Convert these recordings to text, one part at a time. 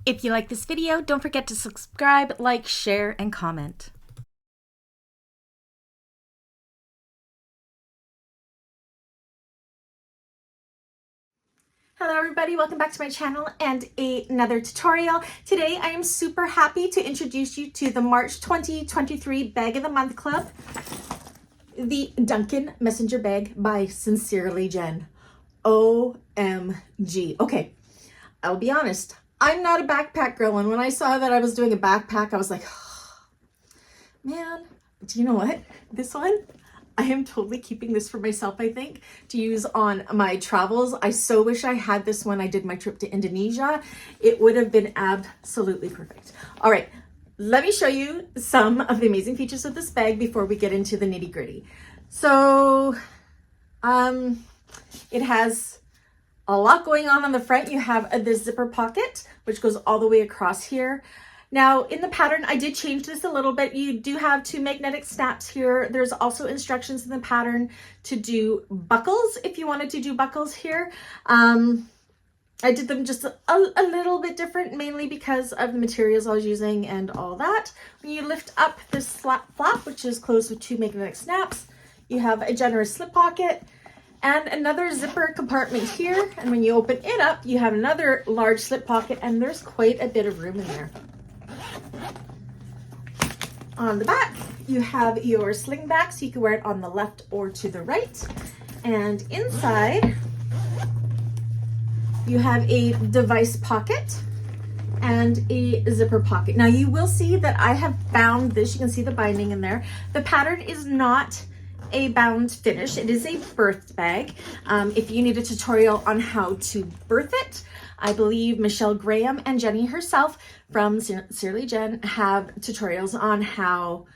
If you like this video, don't forget to subscribe, like, share, and comment. Hello everybody, welcome back to my channel and another tutorial. Today I am super happy to introduce you to the March 2023 Bag of the Month Club, the Duncan Messenger Bag by Sincerely Jen. OMG. Okay, I'll be honest, I'm not a backpack girl, and when I saw that I was doing a backpack, I was like, oh, man, but you know what? This one, I am totally keeping this for myself, I think, to use on my travels. I so wish I had this when I did my trip to Indonesia. It would have been absolutely perfect. All right, let me show you some of the amazing features of this bag before we get into the nitty gritty. So, it has a lot going on the front. You have this zipper pocket, which goes all the way across here. Now in the pattern, I did change this a little bit. You do have two magnetic snaps here. There's also instructions in the pattern to do buckles if you wanted to do buckles here. I did them just a little bit different, mainly because of the materials I was using and all that. When you lift up this flap, which is closed with two magnetic snaps, you have a generous slip pocket and another zipper compartment here. And when you open it up, you have another large slip pocket, and there's quite a bit of room in there. On the back, you have your sling back, so you can wear it on the left or to the right. And inside, you have a device pocket and a zipper pocket. Now you will see that I have bound this. You can see the binding in there. The pattern is not a bound finish. It is a birth bag. If you need a tutorial on how to birth it, I believe Michelle Graham and Jenny herself from Sincerely Jen have tutorials on how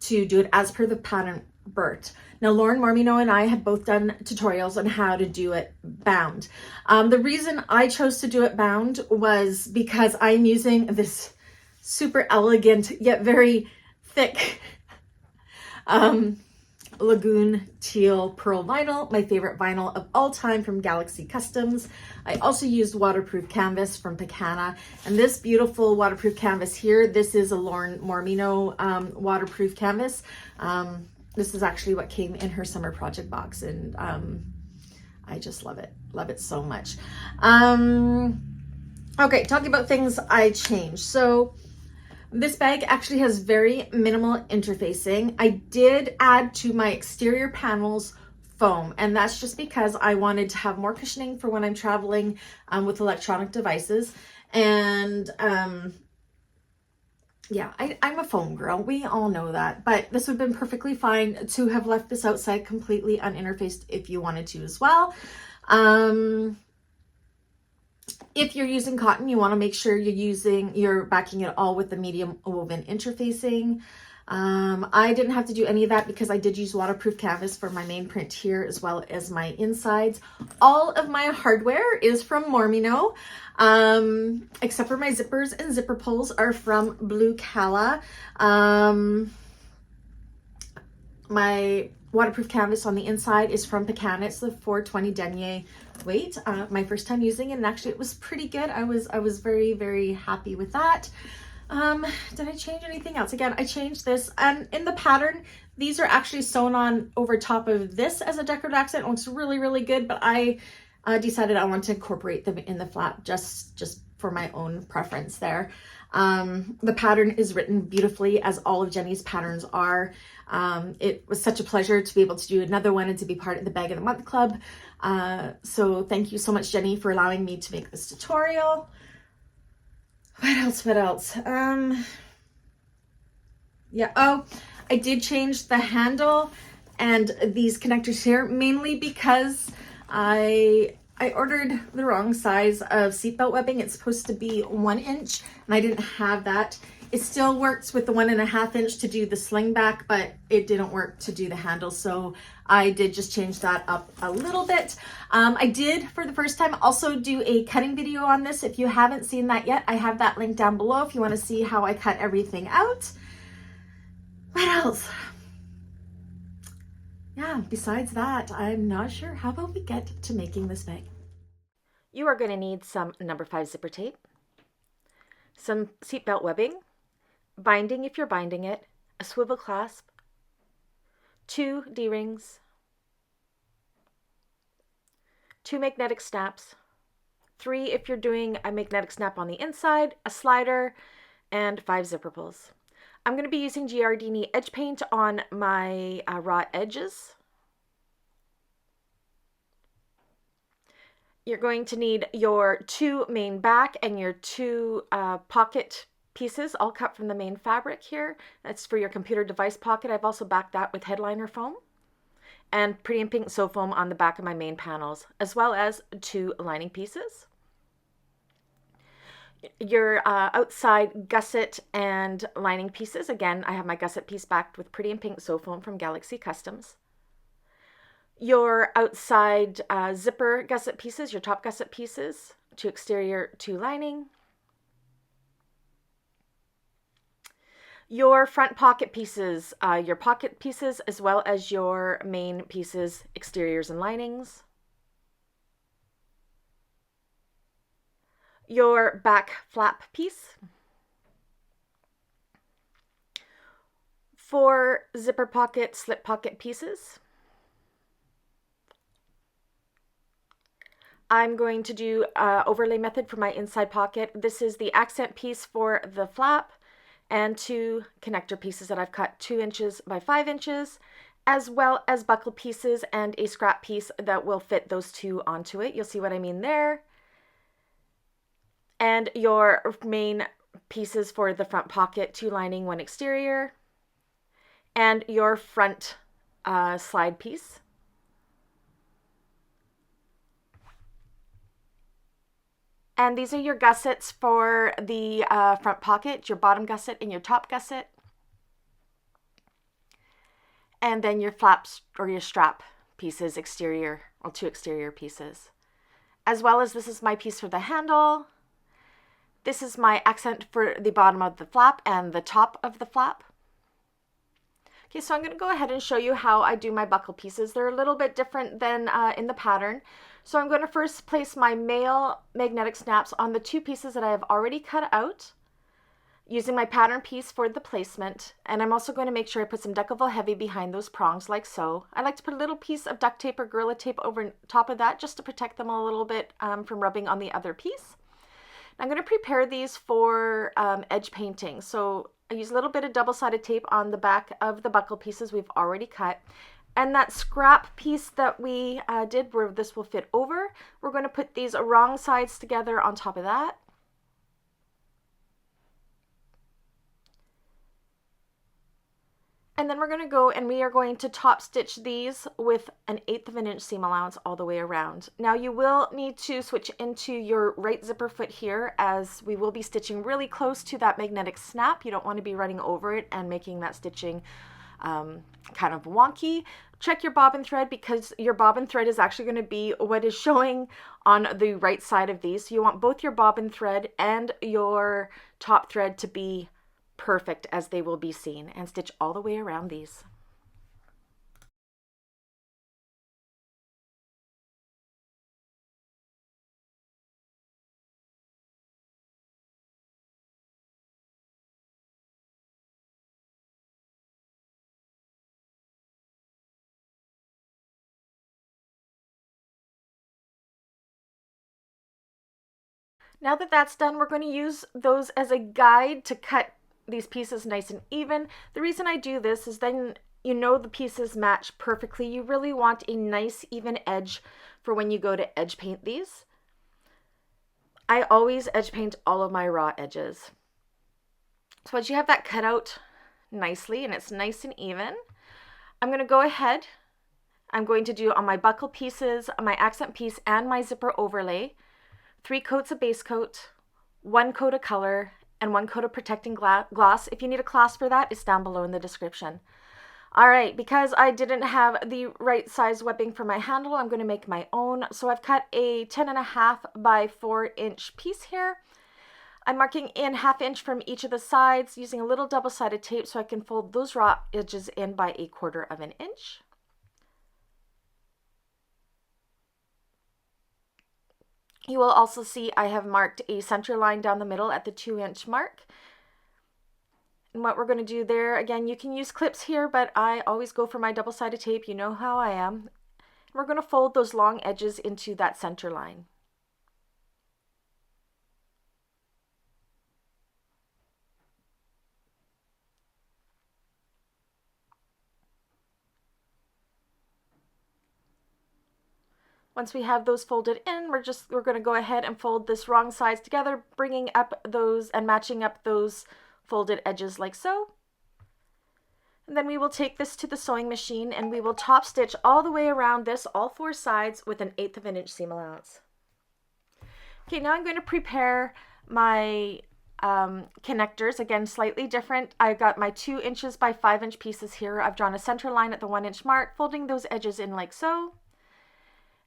to do it as per the pattern birth. Now, Lauren Mormino and I have both done tutorials on how to do it bound. The reason I chose to do it bound was because I'm using this super elegant yet very thick Lagoon Teal Pearl vinyl, my favorite vinyl of all time from Galaxy Customs. I also used waterproof canvas from Picana, and this beautiful waterproof canvas here, this is a Lauren Mormino waterproof canvas. This is actually what came in her summer project box, and I just love it so much. Okay, talking about things I changed. So this bag actually has very minimal interfacing. I did add to my exterior panels foam, and that's just because I wanted to have more cushioning for when I'm traveling with electronic devices. And yeah, I'm a foam girl. We all know that, but this would have been perfectly fine to have left this outside completely uninterfaced if you wanted to as well. If you're using cotton, you want to make sure you're backing it all with the medium woven interfacing. I didn't have to do any of that because I did use waterproof canvas for my main print here as well as my insides. All of my hardware is from Mormino, except for my zippers and zipper pulls are from Blue Cala. My waterproof canvas on the inside is from Picana. It's the 420 Denier weight. My first time using it, and actually it was pretty good. I was very, very happy with that. Did I change anything else? Again, I changed this, and in the pattern, these are actually sewn on over top of this as a decorative accent. It looks really, really good, but I decided I want to incorporate them in the flap just for my own preference there. The pattern is written beautifully, as all of Jenny's patterns are. It was such a pleasure to be able to do another one and to be part of the Bag of the Month Club. So thank you so much, Jenny, for allowing me to make this tutorial. What else? Yeah, oh, I did change the handle and these connectors here, mainly because I ordered the wrong size of seatbelt webbing. It's supposed to be 1 inch, and I didn't have that. It still works with the 1.5 inch to do the sling back, but it didn't work to do the handle. So I did just change that up a little bit. I did, for the first time, also do a cutting video on this. If you haven't seen that yet, I have that link down below if you want to see how I cut everything out. What else? Yeah, besides that, I'm not sure. How about we get to making this bag? You are going to need some number 5 zipper tape, some seatbelt webbing, binding if you're binding it, a swivel clasp, 2 D-rings, 2 magnetic snaps, 3 if you're doing a magnetic snap on the inside, a slider, and 5 zipper pulls. I'm going to be using Giardini edge paint on my raw edges. You're going to need your 2 main back and your 2 pocket pieces, all cut from the main fabric here. That's for your computer device pocket. I've also backed that with headliner foam and Pretty in Pink sew foam on the back of my main panels, as well as 2 lining pieces. Your outside gusset and lining pieces. Again, I have my gusset piece backed with Pretty in Pink sew foam from Galaxy Customs. Your outside zipper gusset pieces, your top gusset pieces, 2 exterior, 2 lining. Your front pocket pieces, as well as your main pieces, exteriors and linings. Your back flap piece. 4 zipper pocket, slip pocket pieces. I'm going to do overlay method for my inside pocket. This is the accent piece for the flap and 2 connector pieces that I've cut 2 inches by 5 inches, as well as buckle pieces and a scrap piece that will fit those 2 onto it. You'll see what I mean there. And your main pieces for the front pocket, 2 lining, 1 exterior, and your front slide piece. And these are your gussets for the front pocket, your bottom gusset and your top gusset. And then your flaps or your strap pieces, exterior, or 2 exterior pieces. As well as this is my piece for the handle. This is my accent for the bottom of the flap and the top of the flap. Okay, so I'm going to go ahead and show you how I do my buckle pieces. They're a little bit different than in the pattern. So I'm going to first place my male magnetic snaps on the 2 pieces that I have already cut out, using my pattern piece for the placement. And I'm also going to make sure I put some Decovil Heavy behind those prongs like so. I like to put a little piece of duct tape or Gorilla Tape over top of that just to protect them a little bit from rubbing on the other piece. I'm going to prepare these for edge painting. So I use a little bit of double-sided tape on the back of the buckle pieces we've already cut. And that scrap piece that we did where this will fit over, we're going to put these wrong sides together on top of that. And then we're going to go and we are going to top stitch these with an 1/8 of an inch seam allowance all the way around. Now you will need to switch into your right zipper foot here, as we will be stitching really close to that magnetic snap. You don't want to be running over it and making that stitching kind of wonky. Check your bobbin thread, because your bobbin thread is actually going to be what is showing on the right side of these. So you want both your bobbin thread and your top thread to be perfect as they will be seen, and stitch all the way around these. Now that that's done, we're going to use those as a guide to cut these pieces nice and even. The reason I do this is then you know the pieces match perfectly. You really want a nice even edge for when you go to edge paint these. I always edge paint all of my raw edges. So once you have that cut out nicely and it's nice and even, I'm going to go ahead. I'm going to do on my buckle pieces, my accent piece, and my zipper overlay, 3 coats of base coat, 1 coat of color, and 1 coat of protecting gloss. If you need a class for that, it's down below in the description. All right, because I didn't have the right size webbing for my handle, I'm going to make my own. So I've cut a 10.5 by 4 inch piece here. I'm marking in 1/2 inch from each of the sides, using a little double-sided tape so I can fold those raw edges in by 1/4 of an inch. You will also see I have marked a center line down the middle at the 2-inch mark. And what we're going to do there, again, you can use clips here, but I always go for my double-sided tape. You know how I am. We're going to fold those long edges into that center line. Once we have those folded in, we're going to go ahead and fold this wrong sides together, bringing up those and matching up those folded edges like so. And then we will take this to the sewing machine and we will top stitch all the way around this, all 4 sides, with 1/8 of an inch seam allowance. Okay, now I'm going to prepare my connectors. Again, slightly different. I've got my 2 inches by 5 inch pieces here. I've drawn a center line at the 1 inch mark, folding those edges in like so.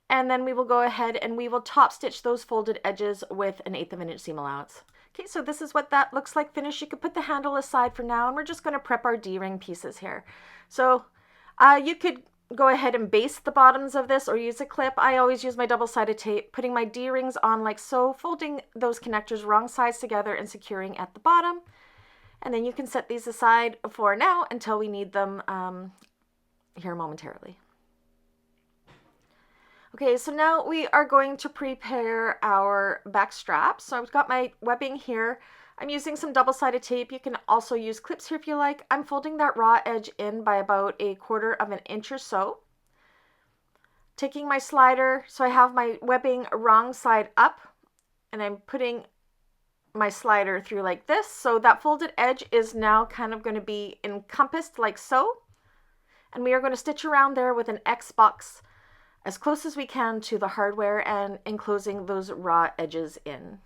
And then we will go ahead and we will top stitch those folded edges with 1/8 of an inch seam allowance. Okay, so this is what that looks like finished. You could put the handle aside for now, and we're just going to prep our D-ring pieces here. So you could go ahead and baste the bottoms of this or use a clip. I always use my double-sided tape, putting my D-rings on like so, folding those connectors wrong sides together and securing at the bottom. And then you can set these aside for now until we need them here momentarily. Okay, so now we are going to prepare our back straps. So I've got my webbing here. I'm using some double-sided tape. You can also use clips here if you like. I'm folding that raw edge in by about 1/4 of an inch or so. Taking my slider, so I have my webbing wrong side up, and I'm putting my slider through like this. So that folded edge is now kind of going to be encompassed like so. And we are going to stitch around there with an X box as close as we can to the hardware and enclosing those raw edges in.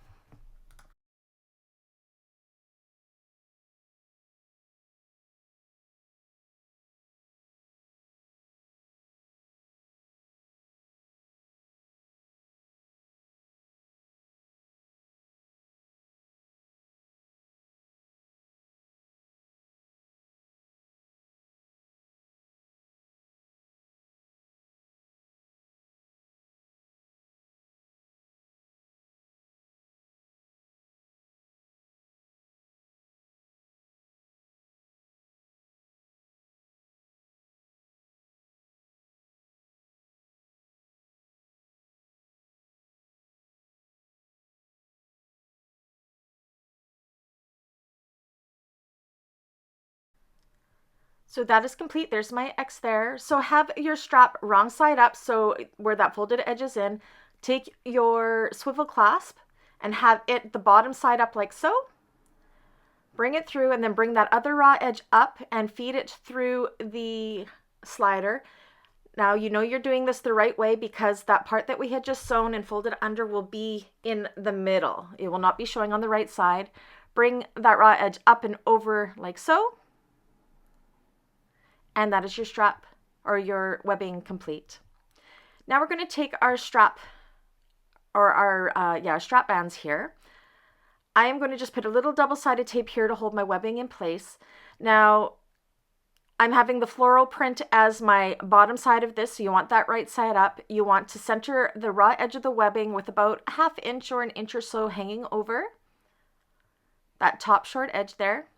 So that is complete. There's my X there. So have your strap wrong side up, so where that folded edge is in. Take your swivel clasp and have it the bottom side up like so. Bring it through and then bring that other raw edge up and feed it through the slider. Now you know you're doing this the right way because that part that we had just sewn and folded under will be in the middle. It will not be showing on the right side. Bring that raw edge up and over like so. And that is your strap or your webbing complete. Now we're going to take our strap or our strap bands here. I am going to just put a little double-sided tape here to hold my webbing in place. Now I'm having the floral print as my bottom side of this, so you want that right side up. You want to center the raw edge of the webbing with about 1/2 inch or 1 inch or so hanging over that top short edge there.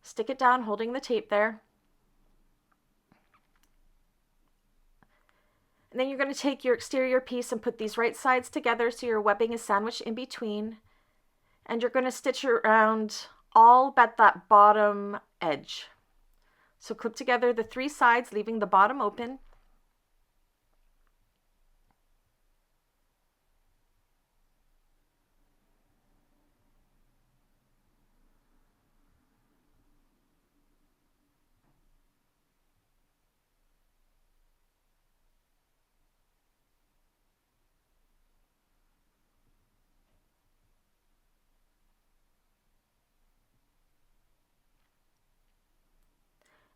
Stick it down, holding the tape there. And then you're going to take your exterior piece and put these right sides together so your webbing is sandwiched in between. And you're going to stitch around all but that bottom edge. So clip together the 3 sides, leaving the bottom open.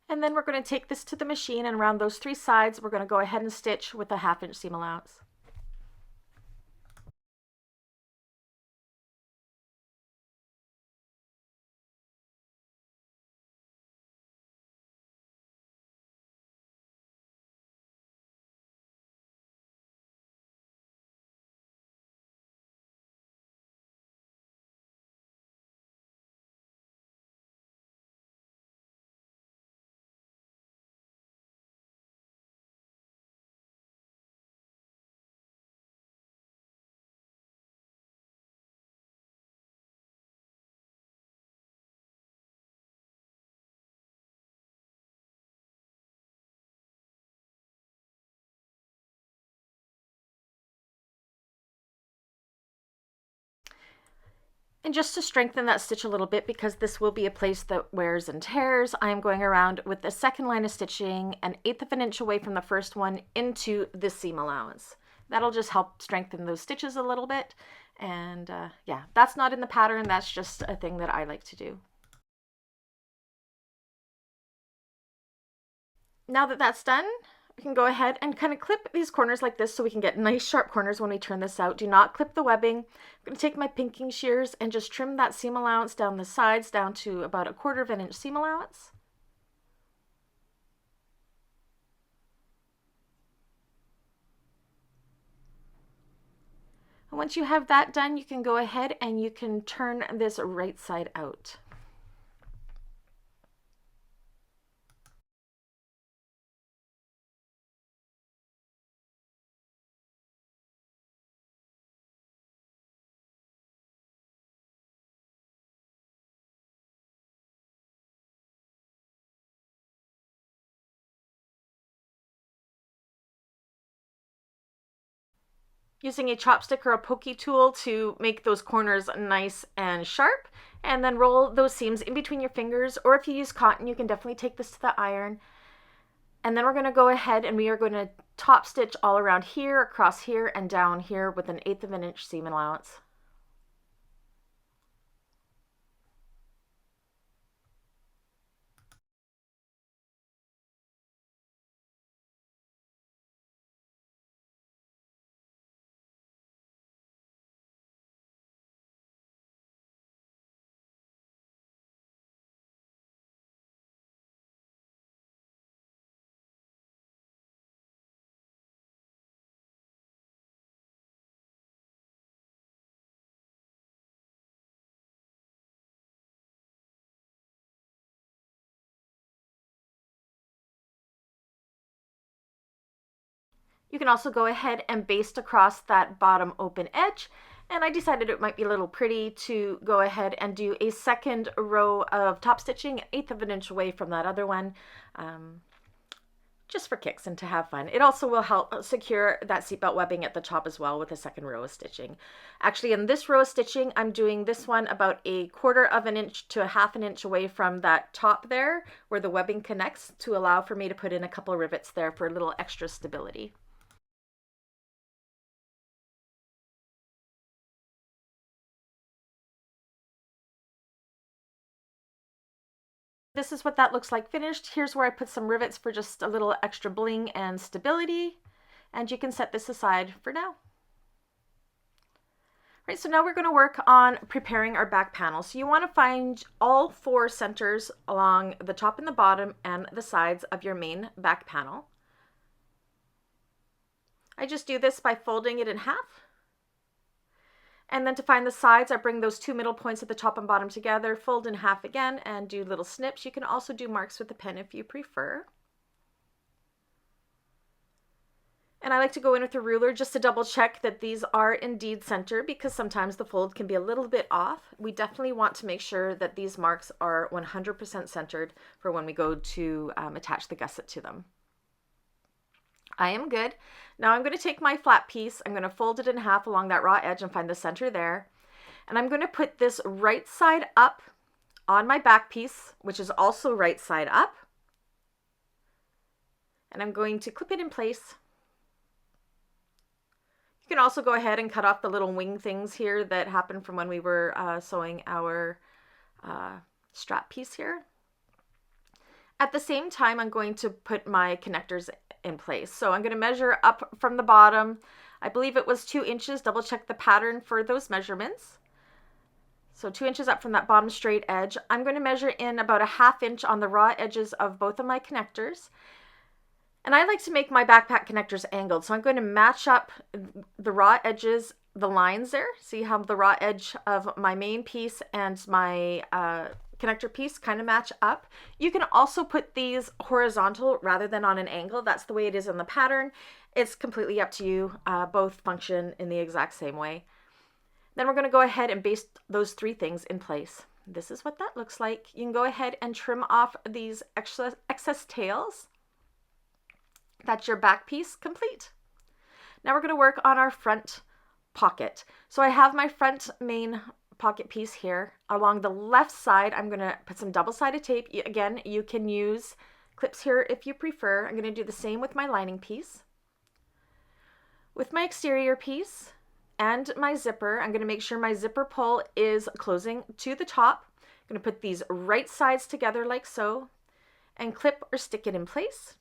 And then we're going to take this to the machine, and around those 3 sides, we're going to go ahead and stitch with a 1/2 inch seam allowance. And just to strengthen that stitch a little bit, because this will be a place that wears and tears, I am going around with the second line of stitching 1/8 of an inch away from the first one into the seam allowance. That'll just help strengthen those stitches a little bit. And yeah, that's not in the pattern. That's just a thing that I like to do. Now that that's done, we can go ahead and kind of clip these corners like this so we can get nice sharp corners when we turn this out. Do not clip the webbing. I'm going to take my pinking shears and just trim that seam allowance down the sides down to about 1/4 of an inch seam allowance. And once you have that done, you can go ahead and you can turn this right side out. Using a chopstick or a pokey tool to make those corners nice and sharp, and then roll those seams in between your fingers, or if you use cotton, you can definitely take this to the iron. And then we're going to go ahead and we are going to top stitch all around here, across here, and down here with 1/8 of an inch seam allowance. You can also go ahead and baste across that bottom open edge. And I decided it might be a little pretty to go ahead and do a second row of top stitching 1/8 of an inch away from that other one, just for kicks and to have fun. It also will help secure that seatbelt webbing at the top as well with a second row of stitching. Actually, in this row of stitching, I'm doing this one about 1/4 of an inch to 1/2 an inch away from that top there where the webbing connects, to allow for me to put in a couple of rivets there for a little extra stability. This is what that looks like finished. Here's where I put some rivets for just a little extra bling and stability. And you can set this aside for now. Right, so now we're going to work on preparing our back panel. So you want to find all 4 centers along the top and the bottom and the sides of your main back panel. I just do this by folding it in half. And then to find the sides, I bring those 2 middle points at the top and bottom together, fold in half again, and do little snips. You can also do marks with a pen if you prefer. And I like to go in with a ruler just to double check that these are indeed center, because sometimes the fold can be a little bit off. We definitely want to make sure that these marks are 100% centered for when we go to attach the gusset to them. I am good. Now I'm going to take my flat piece, I'm going to fold it in half along that raw edge and find the center there. And I'm going to put this right side up on my back piece, which is also right side up. And I'm going to clip it in place. You can also go ahead and cut off the little wing things here that happened from when we were sewing our strap piece here. At the same time, I'm going to put my connectors in place. So I'm going to measure up from the bottom. I believe it was 2 inches. Double check the pattern for those measurements. So 2 inches up from that bottom straight edge. I'm going to measure in about 1/2 inch on the raw edges of both of my connectors. And I like to make my backpack connectors angled. So I'm going to match up the raw edges, the lines there. See how the raw edge of my main piece and my connector piece kind of match up. You can also put these horizontal rather than on an angle. That's the way it is in the pattern. It's completely up to you. Both function in the exact same way. Then we're going to go ahead and baste those 3 things in place. This is what that looks like. You can go ahead and trim off these excess tails. That's your back piece complete. Now we're going to work on our front pocket. So I have my front main pocket piece here. Along the left side, I'm going to put some double-sided tape. Again, you can use clips here if you prefer. I'm going to do the same with my lining piece. With my exterior piece and my zipper, I'm going to make sure my zipper pull is closing to the top. I'm going to put these right sides together like so and clip or stick it in place.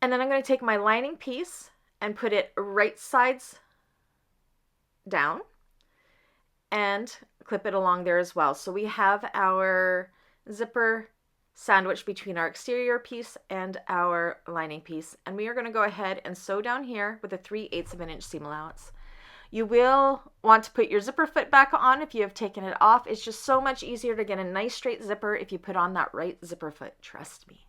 And then I'm going to take my lining piece and put it right sides down and clip it along there as well. So we have our zipper sandwiched between our exterior piece and our lining piece. And we are going to go ahead and sew down here with a 3/8 of an inch seam allowance. You will want to put your zipper foot back on if you have taken it off. It's just so much easier to get a nice straight zipper if you put on that right zipper foot. Trust me.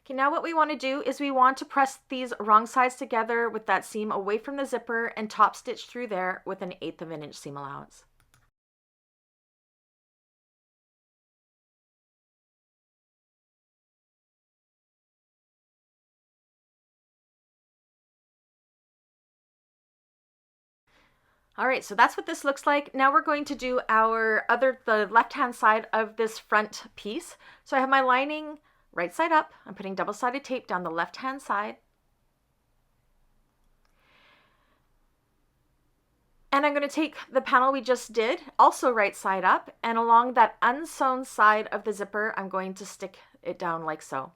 Okay, now what we want to do is we want to press these wrong sides together with that seam away from the zipper and top stitch through there with an 1/8 of an inch seam allowance. All right, so that's what this looks like. Now we're going to do the left-hand side of this front piece. So I have my lining right side up. I'm putting double-sided tape down the left-hand side. And I'm going to take the panel we just did, also right side up, and along that unsewn side of the zipper, I'm going to stick it down like so.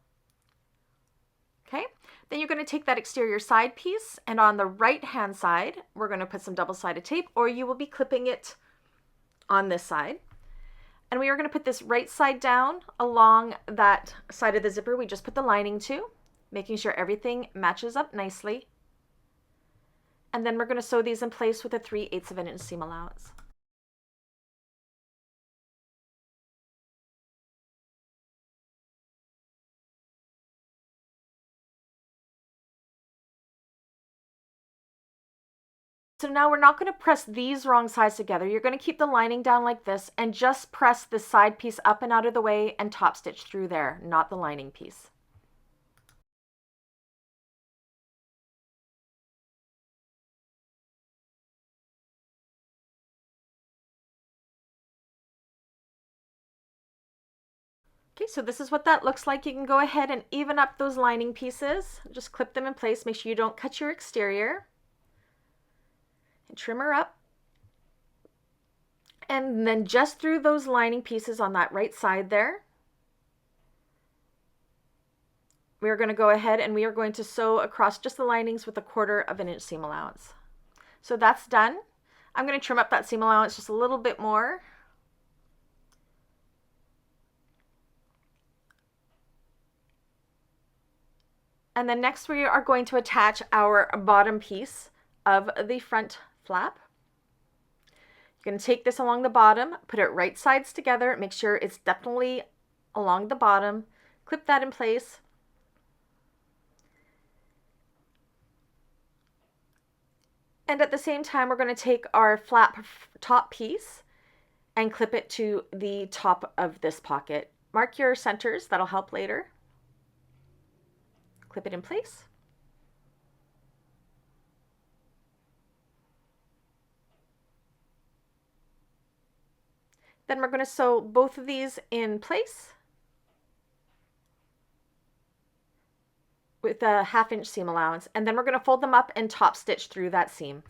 Okay, then you're going to take that exterior side piece, and on the right-hand side, we're going to put some double-sided tape, or you will be clipping it on this side. And we are going to put this right side down along that side of the zipper we just put the lining to, making sure everything matches up nicely. And then we're going to sew these in place with a 3/8 of an inch seam allowance. So now we're not going to press these wrong sides together. You're going to keep the lining down like this and just press the side piece up and out of the way and top stitch through there, not the lining piece. Okay, so this is what that looks like. You can go ahead and even up those lining pieces. Just clip them in place. Make sure you don't cut your exterior. And trim her up. And then just through those lining pieces on that right side there, we are going to go ahead and we are going to sew across just the linings with a 1/4 of an inch seam allowance. So that's done. I'm going to trim up that seam allowance just a little bit more. And then next we are going to attach our bottom piece of the front flap. You're going to take this along the bottom, put it right sides together, make sure it's definitely along the bottom, clip that in place. And at the same time, we're going to take our flap top piece and clip it to the top of this pocket. Mark your centers, that'll help later. Clip it in place. Then we're going to sew both of these in place with a 1/2 inch seam allowance, and then we're going to fold them up and top stitch through that seam.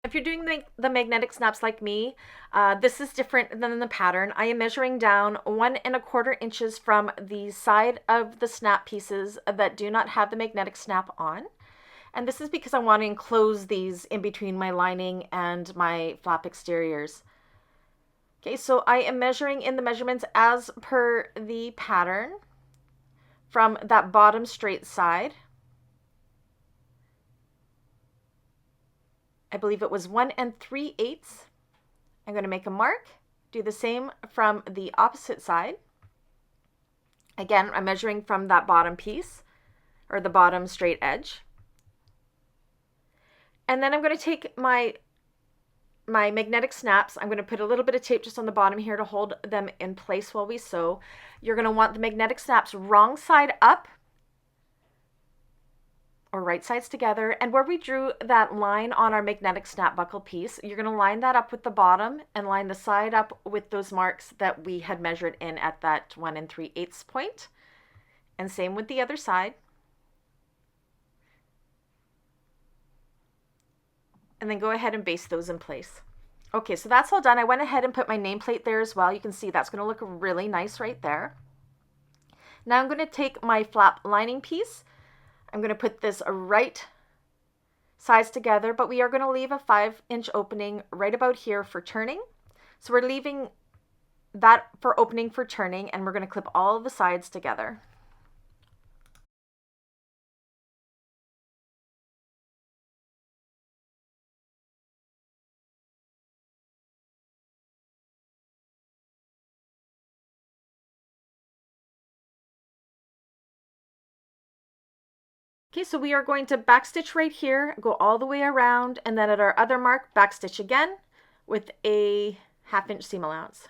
If you're doing the magnetic snaps like me, this is different than the pattern. I am measuring down 1¼ inches from the side of the snap pieces that do not have the magnetic snap on. And this is because I want to enclose these in between my lining and my flap exteriors. Okay, so I am measuring in the measurements as per the pattern from that bottom straight side. I believe it was 1 3/8. I'm going to make a mark, do the same from the opposite side. Again, I'm measuring from that bottom piece or the bottom straight edge. And then I'm going to take my magnetic snaps. I'm going to put a little bit of tape just on the bottom here to hold them in place while we sew. You're going to want the magnetic snaps wrong side up or right sides together, and where we drew that line on our magnetic snap buckle piece, you're going to line that up with the bottom and line the side up with those marks that we had measured in at that 1 3/8 point, and same with the other side. And then go ahead and baste those in place. Okay, so that's all done. I went ahead and put my nameplate there as well. You can see that's going to look really nice right there. Now I'm going to take my flap lining piece. I'm going to put this right sides together, but we are going to leave a 5-inch opening right about here for turning. So we're leaving that for opening for turning, and we're going to clip all the sides together. Okay, so we are going to backstitch right here, go all the way around, and then at our other mark, backstitch again with a 1/2-inch seam allowance.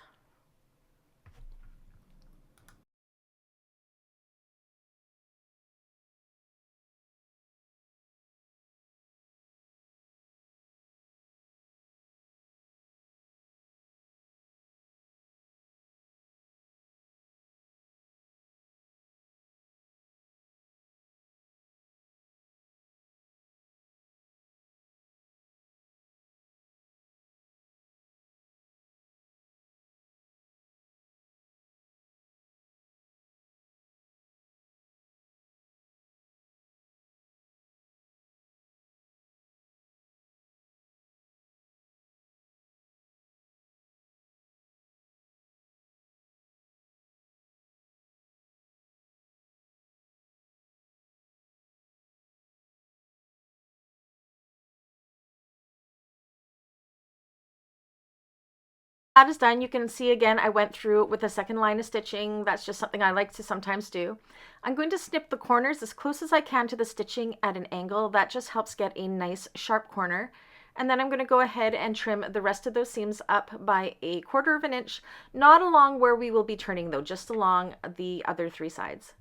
That is done. You can see again, I went through with a second line of stitching. That's just something I like to sometimes do. I'm going to snip the corners as close as I can to the stitching at an angle. That just helps get a nice sharp corner. And then I'm going to go ahead and trim the rest of those seams up by 1/4 inch, not along where we will be turning though, just along the other 3 sides.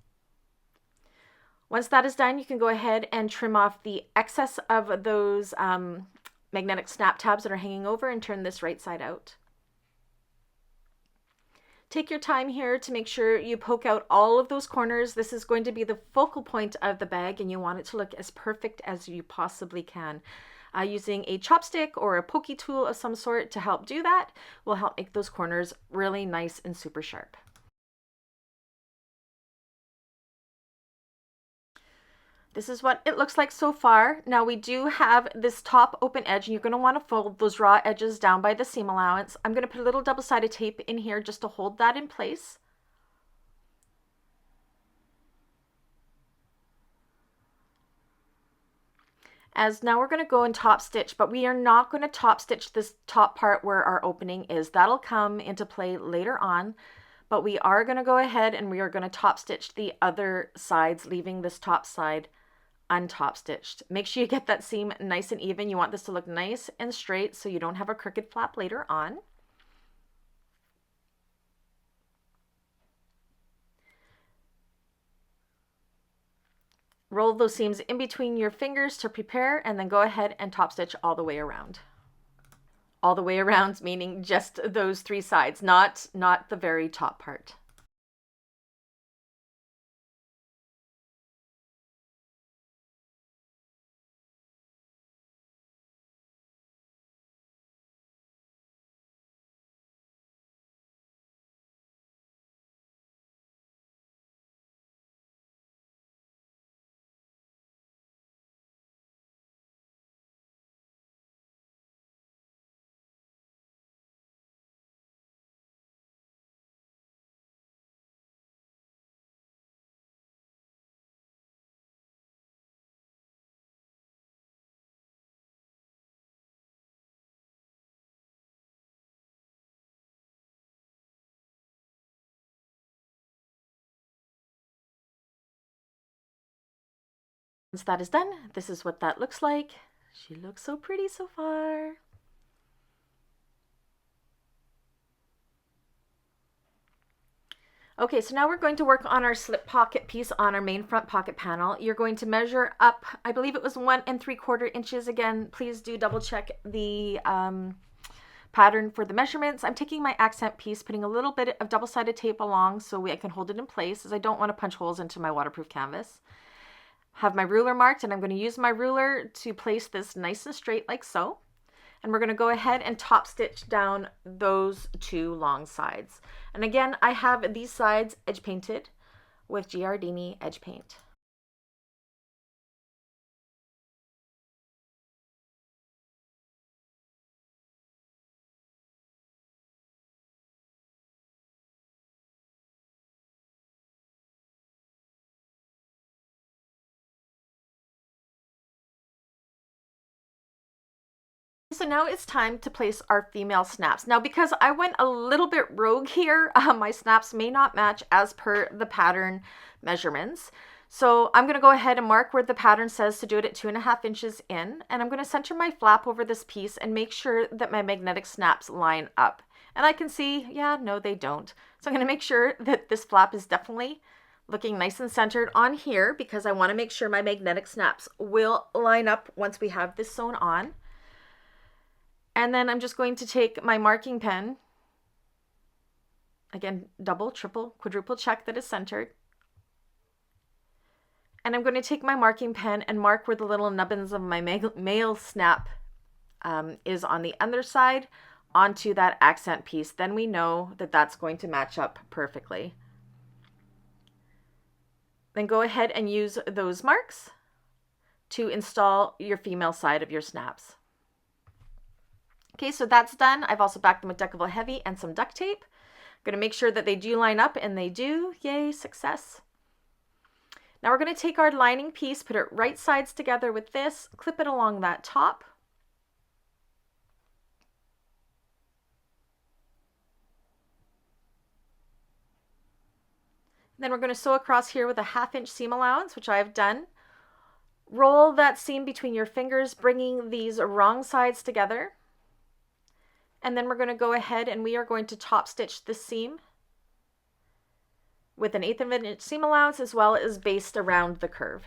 Once that is done, you can go ahead and trim off the excess of those magnetic snap tabs that are hanging over and turn this right side out. Take your time here to make sure you poke out all of those corners. This is going to be the focal point of the bag, and you want it to look as perfect as you possibly can. Using a chopstick or a pokey tool of some sort to help do that will help make those corners really nice and super sharp. This is what it looks like so far. Now we do have this top open edge, and you're going to want to fold those raw edges down by the seam allowance. I'm going to put a little double-sided tape in here just to hold that in place. As now we're going to go and top stitch, but we are not going to top stitch this top part where our opening is. That'll come into play later on, but we are going to go ahead and we are going to top stitch the other sides, leaving this top side untop stitched. Make sure you get that seam nice and even. You want this to look nice and straight so you don't have a crooked flap later on. Roll those seams in between your fingers to prepare, and then go ahead and top stitch all the way around. All the way around meaning just those 3 sides, not the very top part. Once that is done, this is what that looks like. She looks so pretty so far. Okay, so now we're going to work on our slip pocket piece on our main front pocket panel. You're going to measure up, I believe it was 1 3/4 inches. Again, please do double check the pattern for the measurements. I'm taking my accent piece, putting a little bit of double-sided tape along so I can hold it in place, as I don't want to punch holes into my waterproof canvas. Have my ruler marked, and I'm going to use my ruler to place this nice and straight like so. And we're going to go ahead and top stitch down those 2 long sides. And again, I have these sides edge painted with Giardini edge paint. So now it's time to place our female snaps. Now, because I went a little bit rogue here, my snaps may not match as per the pattern measurements. So I'm going to go ahead and mark where the pattern says to do it at 2.5 inches in. And I'm going to center my flap over this piece and make sure that my magnetic snaps line up. And I can see, yeah, no, they don't. So I'm going to make sure that this flap is definitely looking nice and centered on here, because I want to make sure my magnetic snaps will line up once we have this sewn on. And then I'm just going to take my marking pen, again, double, triple, quadruple check that is centered. And I'm going to take my marking pen and mark where the little nubbins of my male snap is on the underside onto that accent piece. Then we know that that's going to match up perfectly. Then go ahead and use those marks to install your female side of your snaps. Okay, so that's done. I've also backed them with Deckable Heavy and some duct tape. I'm going to make sure that they do line up, and they do. Yay, success. Now we're going to take our lining piece, put it right sides together with this, clip it along that top. Then we're going to sew across here with a 1/2 inch seam allowance, which I have done. Roll that seam between your fingers, bringing these wrong sides together. And then we're going to go ahead and we are going to top stitch this seam with an 1/8 of an inch seam allowance, as well as based around the curve.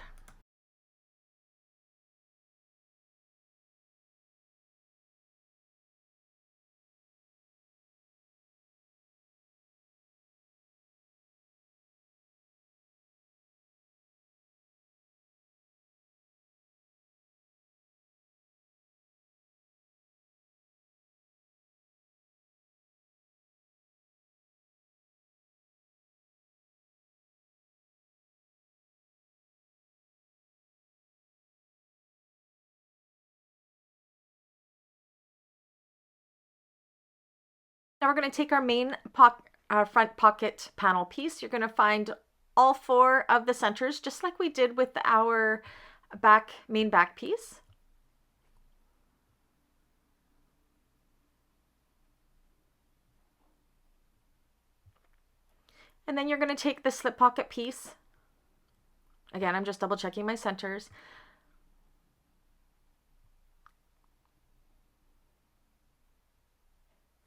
Now we're going to take our main front pocket panel piece. You're going to find all 4 of the centers, just like we did with our main back piece. And then you're going to take the slip pocket piece. Again, I'm just double checking my centers.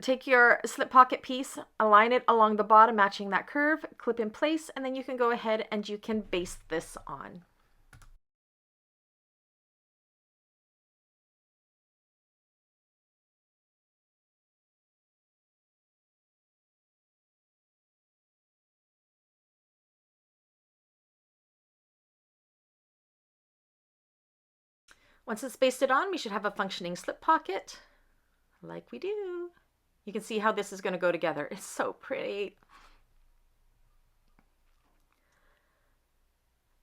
Take your slip pocket piece, align it along the bottom, matching that curve, clip in place, and then you can go ahead and you can baste this on. Once it's basted on, we should have a functioning slip pocket like we do. You can see how this is going to go together. It's so pretty.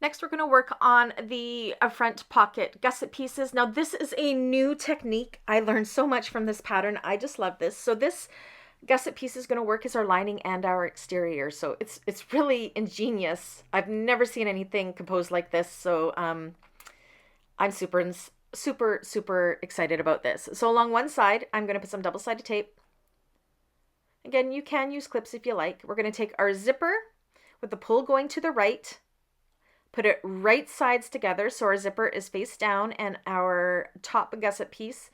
Next, we're going to work on the front pocket gusset pieces. Now, this is a new technique. I learned so much from this pattern. I just love this. So this gusset piece is going to work as our lining and our exterior. So it's really ingenious. I've never seen anything composed like this. So I'm super excited about this. So along one side, I'm going to put some double-sided tape. Again, you can use clips if you like. We're going to take our zipper with the pull going to the right, Put it right sides together so our zipper is face down and our top gusset piece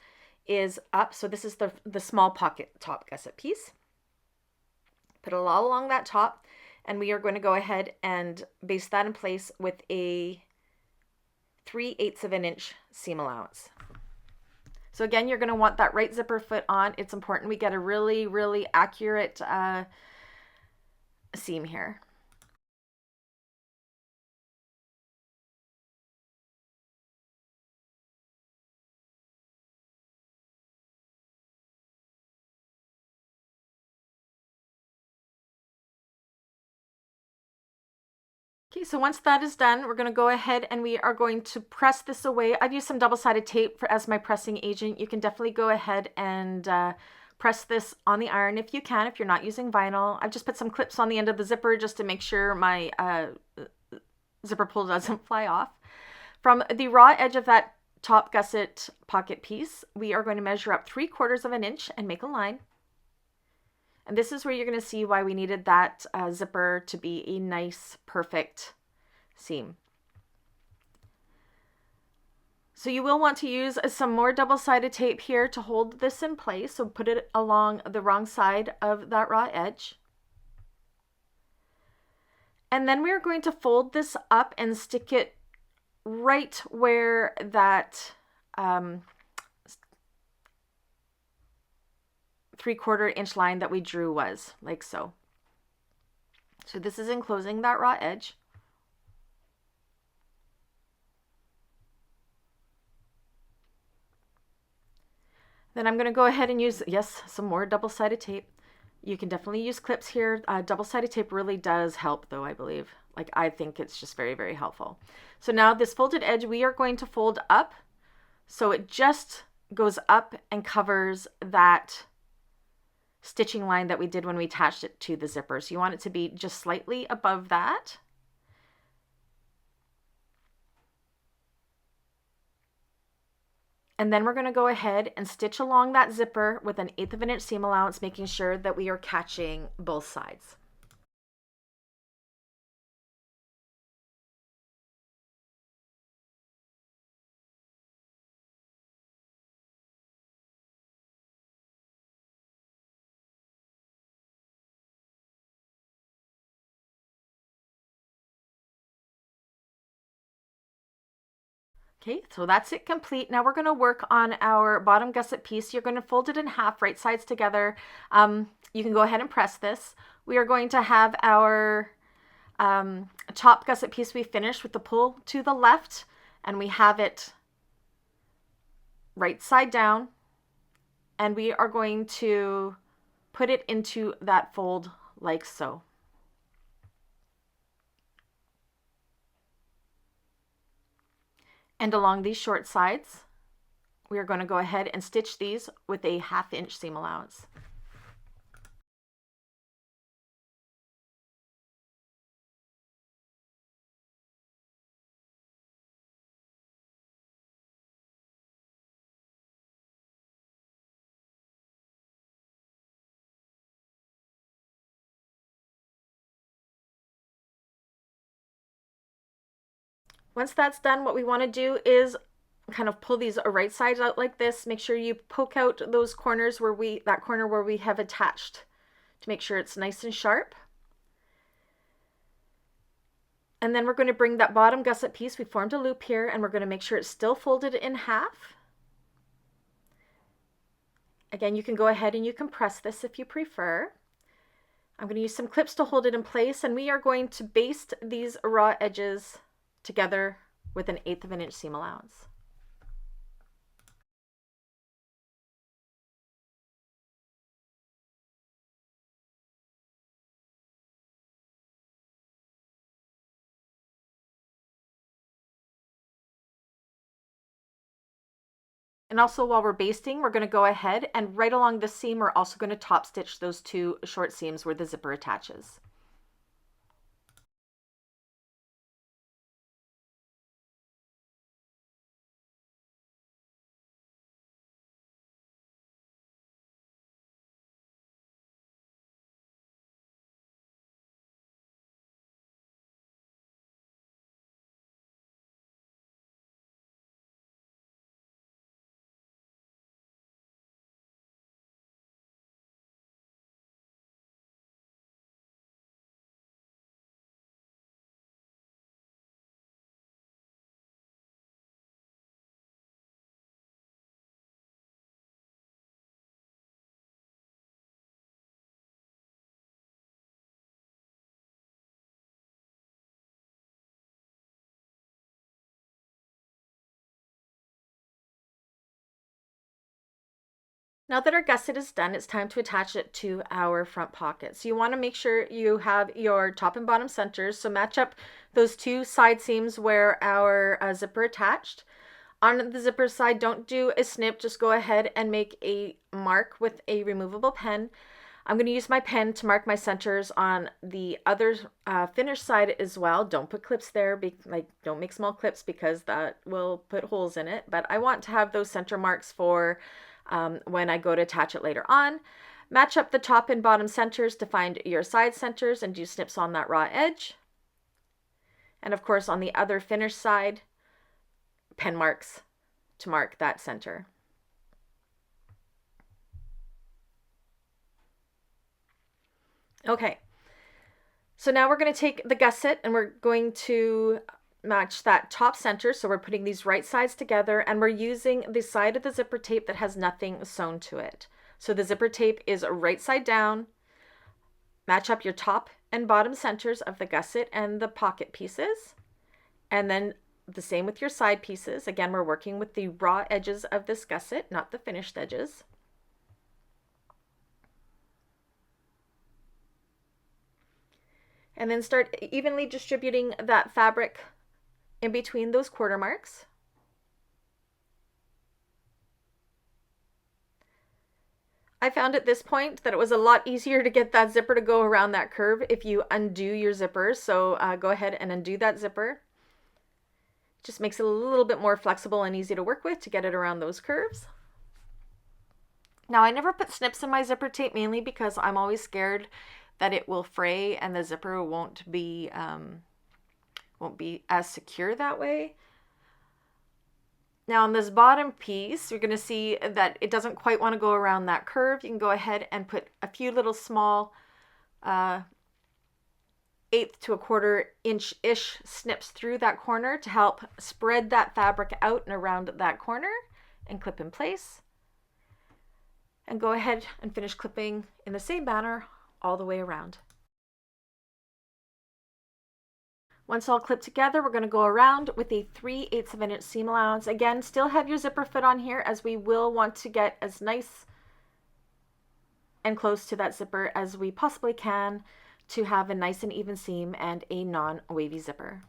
is up. So this is the small pocket top gusset piece. Put it all along that top, and we are going to go ahead and baste that in place with a 3/8 of an inch seam allowance. So again, you're going to want that right zipper foot on. It's important we get a really, really accurate seam here. Okay, so once that is done, we're going to go ahead and we are going to press this away. I've used some double-sided tape as my pressing agent. You can definitely go ahead and press this on the iron if you can, if you're not using vinyl. I've just put some clips on the end of the zipper just to make sure my zipper pull doesn't fly off. From the raw edge of that top gusset pocket piece, we are going to measure up 3/4 of an inch and make a line. And this is where you're going to see why we needed that zipper to be a nice, perfect seam. So you will want to use some more double-sided tape here to hold this in place. So put it along the wrong side of that raw edge. And then we're going to fold this up and stick it right where that 3/4 inch line that we drew was, like so. So this is enclosing that raw edge. Then I'm going to go ahead and use, yes, some more double-sided tape. You can definitely use clips here. Double-sided tape really does help though, I believe. Like, I think it's just very, very helpful. So now this folded edge, we are going to fold up so it just goes up and covers that stitching line that we did when we attached it to the zipper. So you want it to be just slightly above that. And then we're going to go ahead and stitch along that zipper with an 1/8 of an inch seam allowance, making sure that we are catching both sides. Okay, so that's it complete. Now we're going to work on our bottom gusset piece. You're going to fold it in half, right sides together. You can go ahead and press this. We are going to have our top gusset piece we finished with the pull to the left, and we have it right side down, and we are going to put it into that fold like so. And along these short sides, we are going to go ahead and stitch these with a 1/2 inch seam allowance. Once that's done, what we want to do is kind of pull these right sides out like this. Make sure you poke out those corners where that corner where we have attached to make sure it's nice and sharp. And then we're going to bring that bottom gusset piece, we formed a loop here, and we're going to make sure it's still folded in half. Again, you can go ahead and you can press this if you prefer. I'm going to use some clips to hold it in place, and we are going to baste these raw edges together with an 1/8 of an inch seam allowance. And also while we're basting, we're going to go ahead and right along the seam, we're also going to top stitch those 2 short seams where the zipper attaches. Now that our gusset is done, it's time to attach it to our front pocket. So you want to make sure you have your top and bottom centers. So match up those two side seams where our zipper attached. On the zipper side, don't do a snip, just go ahead and make a mark with a removable pen. I'm going to use my pen to mark my centers on the other finished side as well. Don't put clips there, don't make small clips because that will put holes in it. But I want to have those center marks for when I go to attach it later on. Match up the top and bottom centers to find your side centers and do snips on that raw edge. And of course on the other finished side, pen marks to mark that center. Okay, so now we're going to take the gusset and we're going to match that top center. So we're putting these right sides together and we're using the side of the zipper tape that has nothing sewn to it. So the zipper tape is right side down. Match up your top and bottom centers of the gusset and the pocket pieces. And then the same with your side pieces. Again, we're working with the raw edges of this gusset, not the finished edges. And then start evenly distributing that fabric in between those quarter marks. I found at this point that it was a lot easier to get that zipper to go around that curve if you undo your zipper. So go ahead and undo that zipper. It just makes it a little bit more flexible and easy to work with to get it around those curves. Now I never put snips in my zipper tape, mainly because I'm always scared that it will fray and the zipper won't be as secure that way. Now on this bottom piece, you're going to see that it doesn't quite want to go around that curve. You can go ahead and put a few little small 1/8 to 1/4 inch-ish snips through that corner to help spread that fabric out and around that corner and clip in place. And go ahead and finish clipping in the same manner all the way around. Once all clipped together, we're going to go around with a 3/8 of an inch seam allowance. Again, still have your zipper foot on here, as we will want to get as nice and close to that zipper as we possibly can to have a nice and even seam and a non-wavy zipper.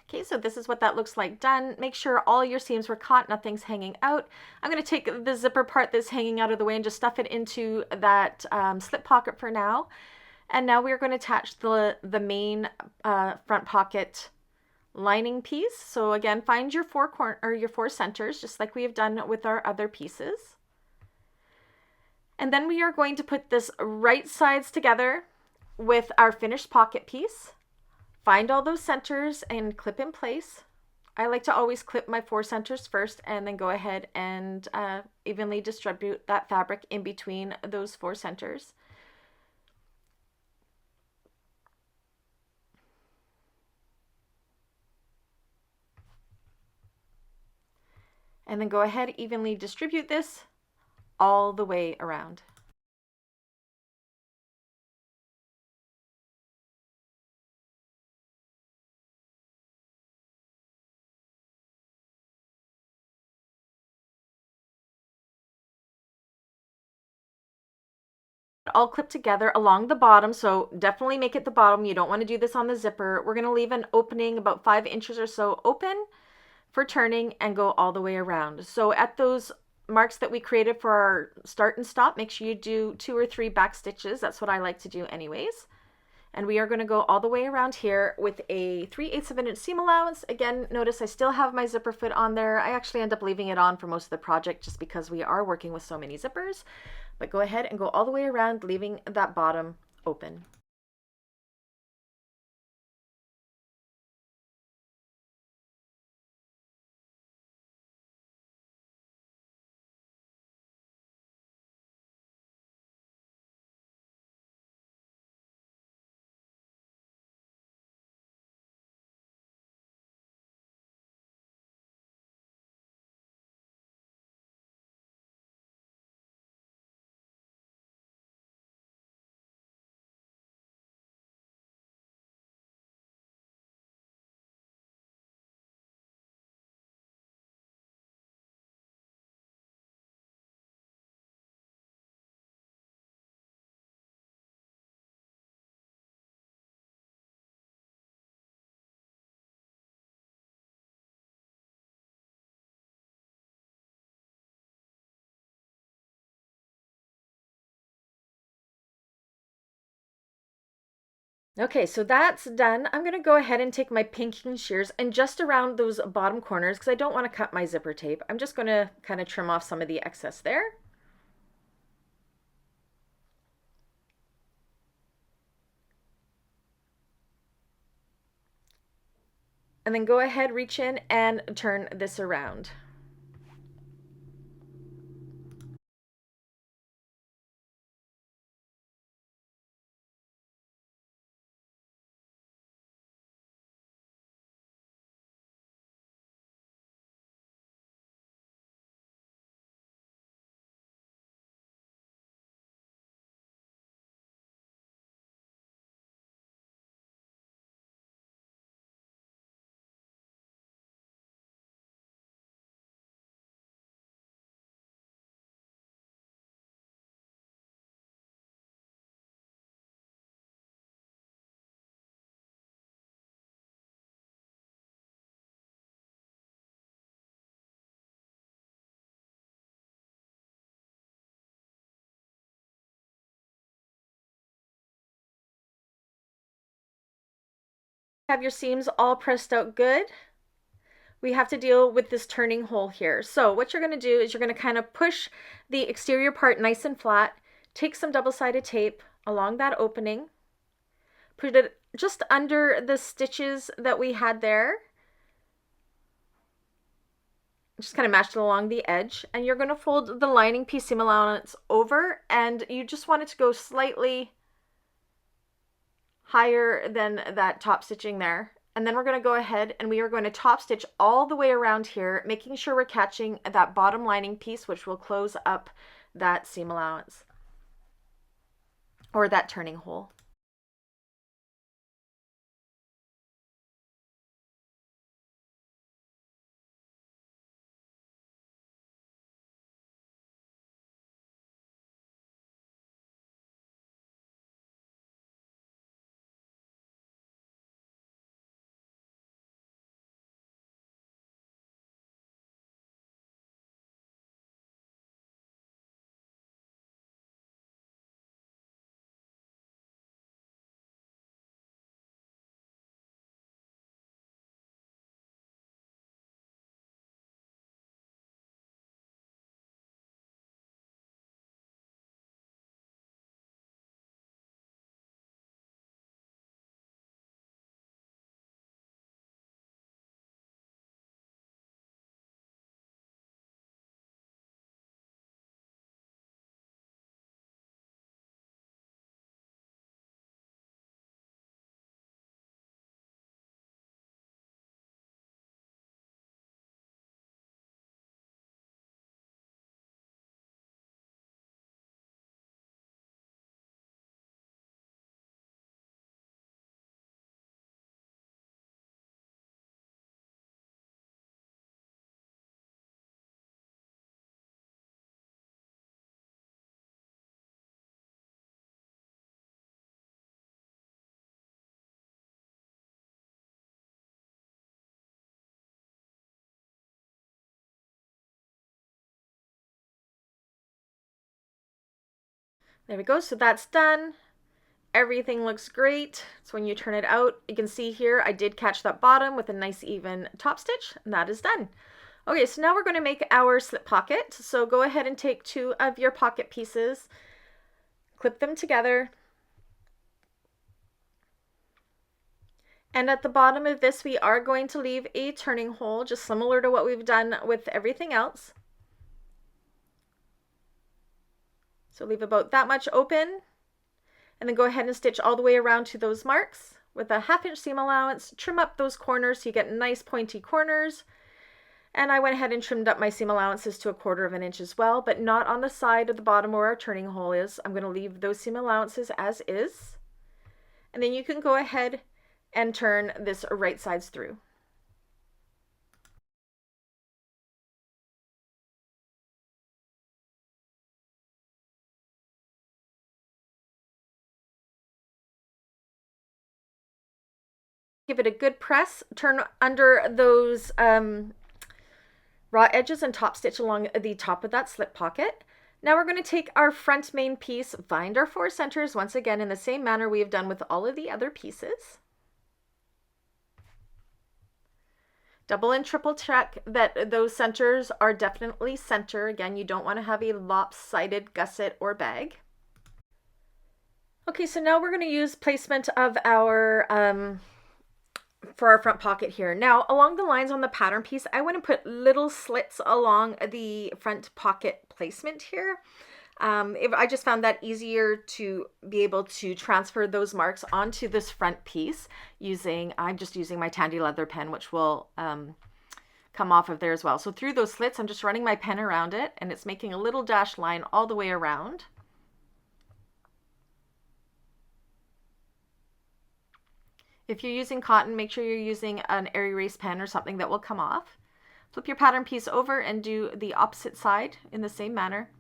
Okay, so this is what that looks like done. Make sure all your seams were caught, nothing's hanging out. I'm going to take the zipper part that's hanging out of the way and just stuff it into that slip pocket for now. And now we're going to attach the main front pocket lining piece. So again, find your your four centers, just like we have done with our other pieces. And then we are going to put this right sides together with our finished pocket piece. Find all those centers and clip in place. I like to always clip my four centers first and then go ahead and evenly distribute that fabric in between those four centers. And then go ahead, evenly distribute this all the way around. All clipped together along the bottom, so definitely make it the bottom. You don't want to do this on the zipper. We're going to leave an opening about 5 inches or so open for turning and go all the way around. So at those marks that we created for our start and stop, make sure you do 2 or 3 back stitches. That's what I like to do anyways. And we are going to go all the way around here with a 3/8 of an inch seam allowance. Again, notice I still have my zipper foot on there. I actually end up leaving it on for most of the project just because we are working with so many zippers. But go ahead and go all the way around, leaving that bottom open. Okay, so that's done. I'm going to go ahead and take my pinking shears and just around those bottom corners, because I don't want to cut my zipper tape. I'm just going to kind of trim off some of the excess there. And then go ahead, reach in and turn this around. Have your seams all pressed out good. We have to deal with this turning hole here. So what you're going to do is you're going to kind of push the exterior part nice and flat, take some double-sided tape along that opening, put it just under the stitches that we had there, just kind of match it along the edge, and you're going to fold the lining piece seam allowance over, and you just want it to go slightly higher than that top stitching there. And then we're going to go ahead and we are going to top stitch all the way around here, making sure we're catching that bottom lining piece, which will close up that seam allowance or that turning hole. There we go. So that's done. Everything looks great. So when you turn it out, you can see here, I did catch that bottom with a nice even top stitch, and that is done. Okay, so now we're going to make our slip pocket. So go ahead and take 2 of your pocket pieces, clip them together. And at the bottom of this, we are going to leave a turning hole, just similar to what we've done with everything else. So leave about that much open, and then go ahead and stitch all the way around to those marks with a 1/2 inch seam allowance. Trim up those corners so you get nice pointy corners. And I went ahead and trimmed up my seam allowances to 1/4 inch as well, but not on the side of the bottom where our turning hole is. I'm going to leave those seam allowances as is. And then you can go ahead and turn this right sides through. Give it a good press, turn under those raw edges and top stitch along the top of that slip pocket. Now we're going to take our front main piece, find our 4 centers once again in the same manner we have done with all of the other pieces. Double and triple check that those centers are definitely center. Again, you don't want to have a lopsided gusset or bag. Okay, so now we're going to use placement of our for our front pocket here. Now, along the lines on the pattern piece, I want to put little slits along the front pocket placement here. I just found that easier to be able to transfer those marks onto this front piece I'm just using my Tandy leather pen, which will come off of there as well. So through those slits, I'm just running my pen around it, and it's making a little dashed line all the way around. If you're using cotton, make sure you're using an air erase pen or something that will come off. Flip your pattern piece over and do the opposite side in the same manner.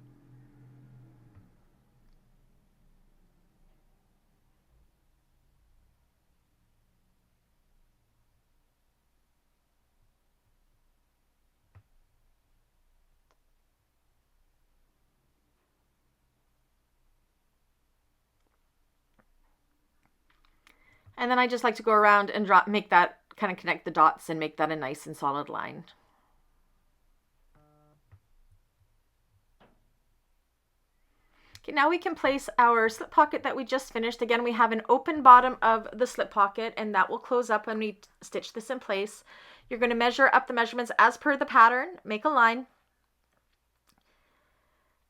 And then I just like to go around and make that kind of connect the dots and make that a nice and solid line. Okay, now we can place our slip pocket that we just finished. Again, we have an open bottom of the slip pocket, and that will close up when we stitch this in place. You're going to measure up the measurements as per the pattern, make a line.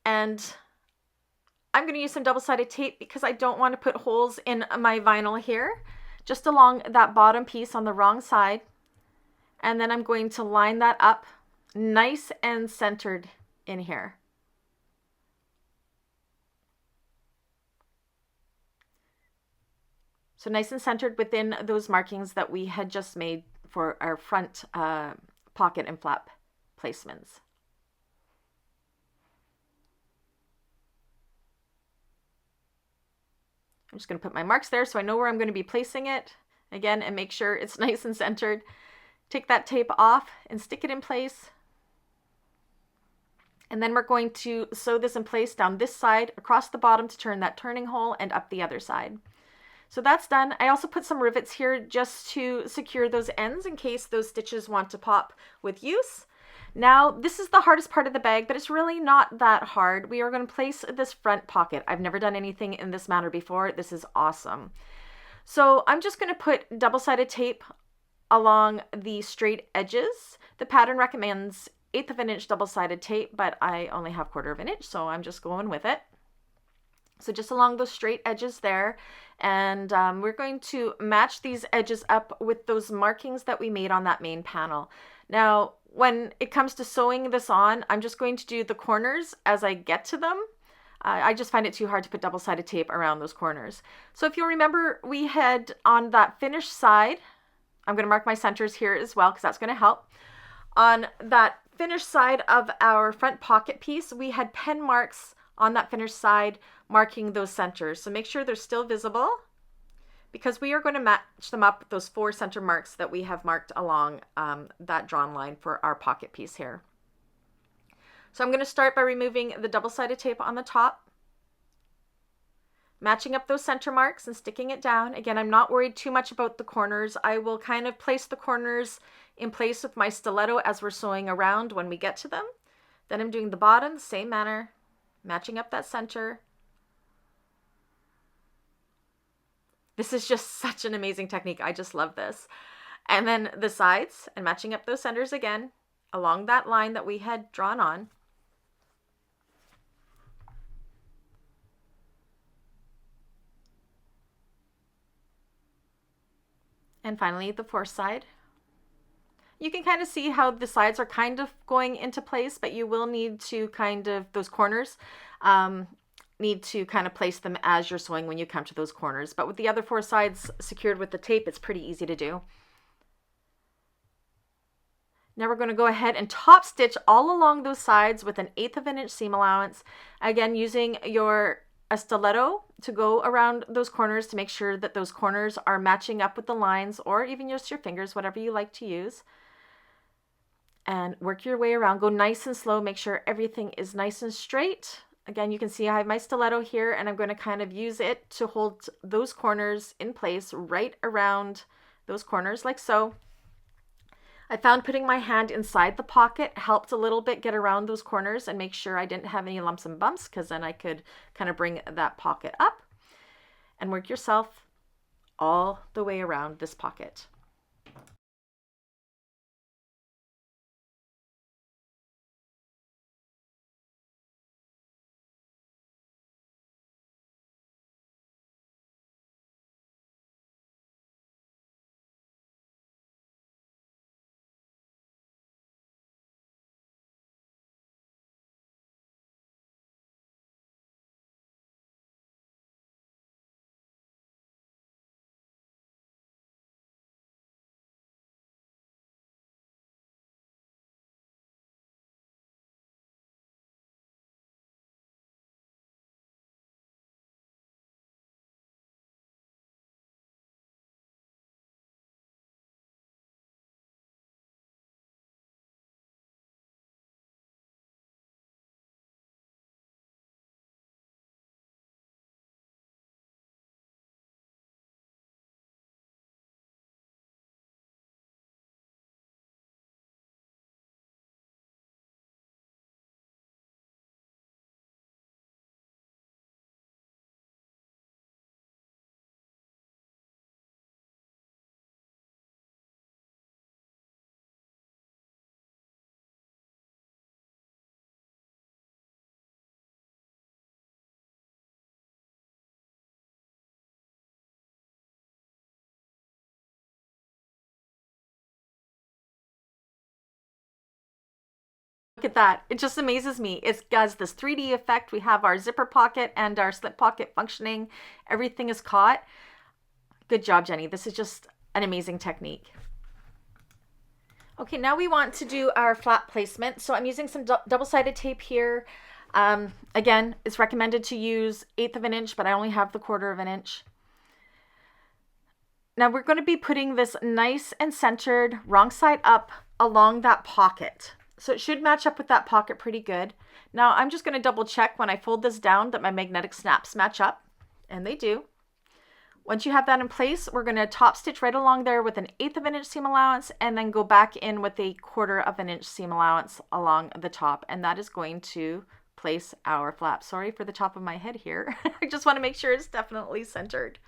And I'm going to use some double-sided tape because I don't want to put holes in my vinyl here, just along that bottom piece on the wrong side. And then I'm going to line that up nice and centered in here. So nice and centered within those markings that we had just made for our front pocket and flap placements. I'm just going to put my marks there so I know where I'm going to be placing it again, and make sure it's nice and centered. Take that tape off and stick it in place. And then we're going to sew this in place down this side across the bottom to turn that turning hole, and up the other side. So that's done. I also put some rivets here just to secure those ends in case those stitches want to pop with use. Now, this is the hardest part of the bag, but it's really not that hard. We are going to place this front pocket. I've never done anything in this manner before. This is awesome. So I'm just going to put double-sided tape along the straight edges. The pattern recommends 1/8 of an inch double-sided tape, but I only have 1/4 of an inch, so I'm just going with it. So just along those straight edges there, and we're going to match these edges up with those markings that we made on that main panel. Now, when it comes to sewing this on, I'm just going to do the corners as I get to them. I just find it too hard to put double-sided tape around those corners. So if you'll remember, we had on that finished side, I'm going to mark my centers here as well because that's going to help. On that finished side of our front pocket piece, we had pen marks on that finished side marking those centers. So make sure they're still visible, because we are going to match them up with those 4 center marks that we have marked along that drawn line for our pocket piece here. So I'm going to start by removing the double-sided tape on the top. matching up those center marks and sticking it down. Again, I'm not worried too much about the corners. I will kind of place the corners in place with my stiletto as we're sewing around when we get to them. Then I'm doing the bottom the same manner, matching up that center. This is just such an amazing technique. I just love this. And then the sides and matching up those centers again along that line that we had drawn on. And finally, the fourth side. You can kind of see how the sides are kind of going into place, but you will need to kind of, those corners, need to kind of place them as you're sewing when you come to those corners. But with the other four sides secured with the tape, it's pretty easy to do. Now we're going to go ahead and top stitch all along those sides with an 1/8 of an inch seam allowance. Again, using a stiletto to go around those corners to make sure that those corners are matching up with the lines, or even just your fingers, whatever you like to use. And work your way around. Go nice and slow. Make sure everything is nice and straight. Again, you can see I have my stiletto here, and I'm going to kind of use it to hold those corners in place right around those corners like so. I found putting my hand inside the pocket helped a little bit get around those corners and make sure I didn't have any lumps and bumps, because then I could kind of bring that pocket up and work yourself all the way around this pocket. Look at that. It just amazes me. It has this 3D effect. We have our zipper pocket and our slip pocket functioning. Everything is caught. Good job, Jenny. This is just an amazing technique. Okay, now we want to do our flap placement. So I'm using some double-sided tape here. Again, it's recommended to use 1/8 of an inch, but I only have the 1/4 of an inch. Now we're going to be putting this nice and centered, wrong side up, along that pocket. So it should match up with that pocket pretty good. Now I'm just going to double check when I fold this down that my magnetic snaps match up, and they do. Once you have that in place, we're going to top stitch right along there with an 1/8 of an inch seam allowance, and then go back in with a 1/4 of an inch seam allowance along the top, and that is going to place our flap. Sorry for the top of my head here. I just want to make sure it's definitely centered.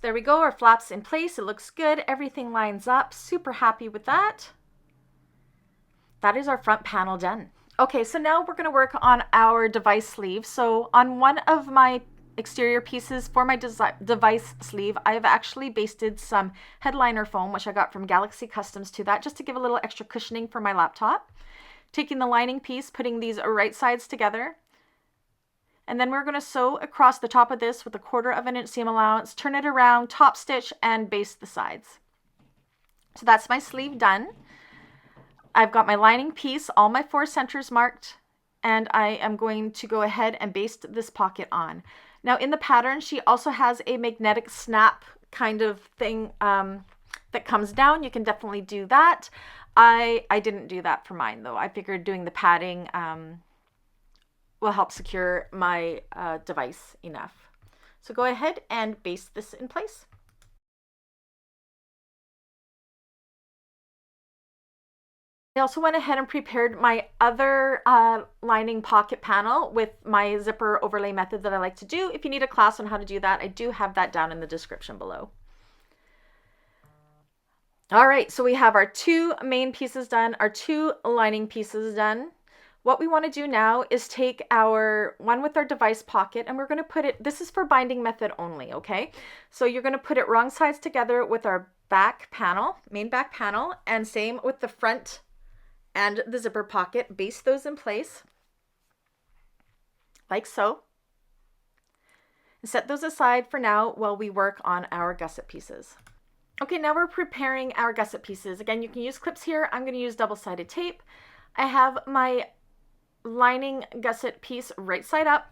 There we go, our flap's in place. It looks good. Everything lines up. Super happy with that. that is our front panel done. Okay, so now we're going to work on our device sleeve. So on one of my exterior pieces for my device sleeve, I have actually basted some headliner foam, which I got from Galaxy Customs, to that, just to give a little extra cushioning for my laptop. Taking the lining piece, putting these right sides together, and then we're going to sew across the top of this with 1/4 inch seam allowance, turn it around, top stitch, and baste the sides. So that's my sleeve done. I've got my lining piece, all my 4 centers marked, and I am going to go ahead and baste this pocket on. Now in the pattern, she also has a magnetic snap kind of thing that comes down. You can definitely do that. I didn't do that for mine though. I figured doing the padding will help secure my device enough. So go ahead and baste this in place. I also went ahead and prepared my other lining pocket panel with my zipper overlay method that I like to do. If you need a class on how to do that, I do have that down in the description below. All right, so we have our 2 main pieces done, our 2 lining pieces done. What we want to do now is take our one with our device pocket, and we're going to put it, this is for binding method only, okay? So you're going to put it wrong sides together with our back panel, main back panel, and same with the front and the zipper pocket. Baste those in place like so. And set those aside for now while we work on our gusset pieces. Okay, now we're preparing our gusset pieces. Again, you can use clips here. I'm going to use double-sided tape. I have my lining gusset piece right side up.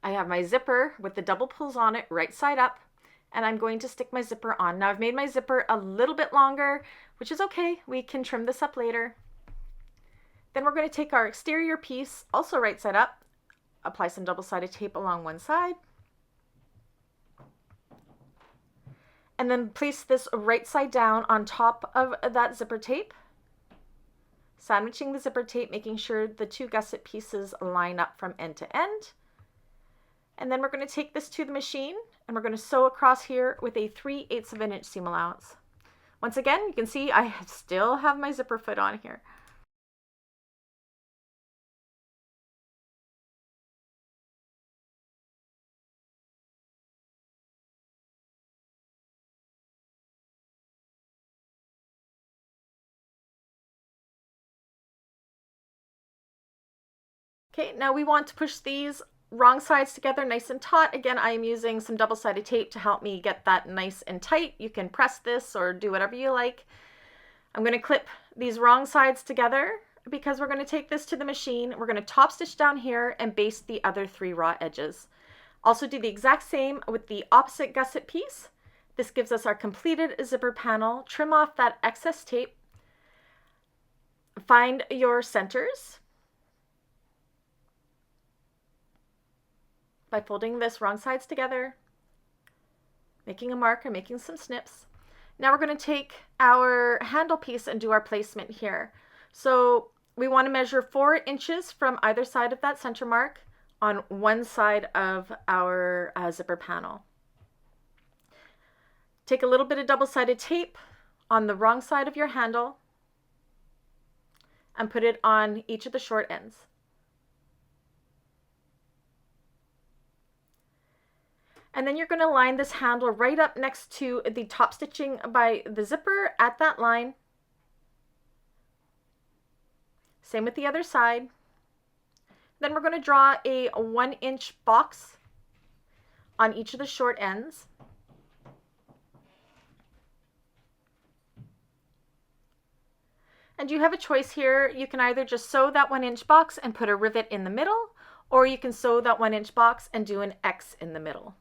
I have my zipper with the double pulls on it right side up, and I'm going to stick my zipper on. Now I've made my zipper a little bit longer, which is okay. We can trim this up later. Then we're going to take our exterior piece, also right side up, apply some double-sided tape along one side, and then place this right side down on top of that zipper tape, sandwiching the zipper tape, making sure the 2 gusset pieces line up from end to end. And then we're going to take this to the machine, and we're going to sew across here with a 3/8 of an inch seam allowance. Once again, you can see I still have my zipper foot on here. Okay, now we want to push these wrong sides together nice and taut. Again, I am using some double-sided tape to help me get that nice and tight. You can press this or do whatever you like. I'm going to clip these wrong sides together because we're going to take this to the machine. We're going to top stitch down here and baste the other 3 raw edges. Also do the exact same with the opposite gusset piece. This gives us our completed zipper panel. Trim off that excess tape. Find your centers by folding this wrong sides together, making a mark or making some snips. Now we're going to take our handle piece and do our placement here. So we want to measure 4 inches from either side of that center mark on one side of our zipper panel. Take a little bit of double-sided tape on the wrong side of your handle and put it on each of the short ends. And then you're going to line this handle right up next to the top stitching by the zipper at that line. Same with the other side. Then we're going to draw a 1-inch box on each of the short ends. And you have a choice here. You can either just sew that 1-inch box and put a rivet in the middle, or you can sew that 1-inch box and do an X in the middle.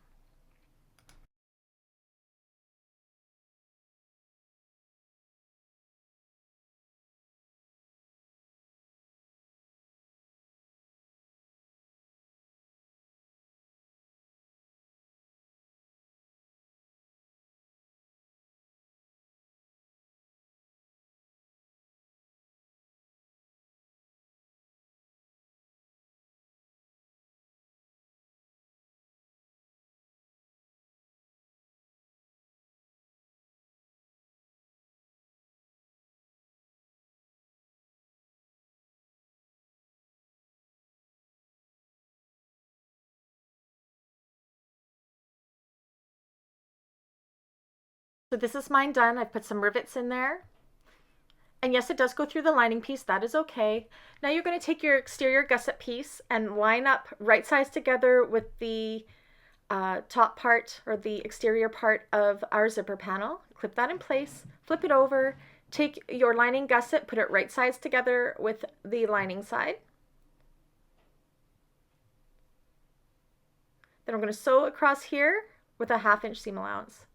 So this is mine done. I've put some rivets in there. And yes, it does go through the lining piece. That is okay. Now you're going to take your exterior gusset piece and line up right sides together with the top part or the exterior part of our zipper panel. Clip that in place, flip it over, take your lining gusset, put it right sides together with the lining side. Then I'm going to sew across here with a 1/2 inch seam allowance.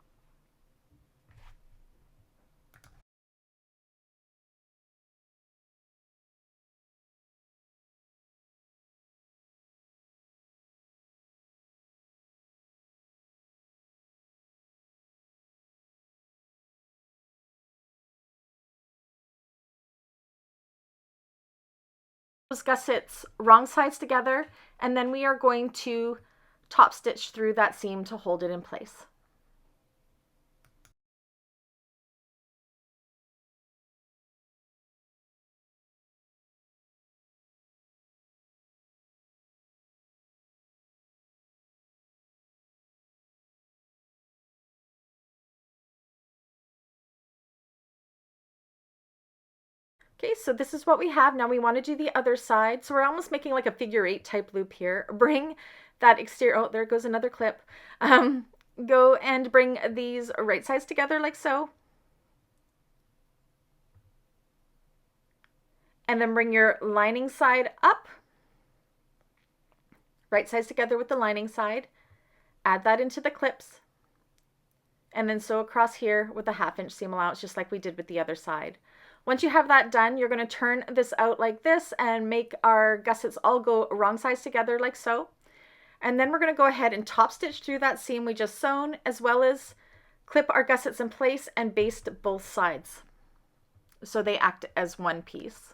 Those gussets wrong sides together, and then we are going to top stitch through that seam to hold it in place. Okay, so this is what we have. Now we want to do the other side. So we're almost making like a figure 8 type loop here. Bring that exterior, oh, there goes another clip. Go and bring these right sides together like so. And then bring your lining side up. Right sides together with the lining side. Add that into the clips. And then sew across here with a 1/2 inch seam allowance, just like we did with the other side. Once you have that done, you're going to turn this out like this and make our gussets all go wrong sides together like so. And then we're going to go ahead and top stitch through that seam we just sewn, as well as clip our gussets in place and baste both sides so they act as one piece.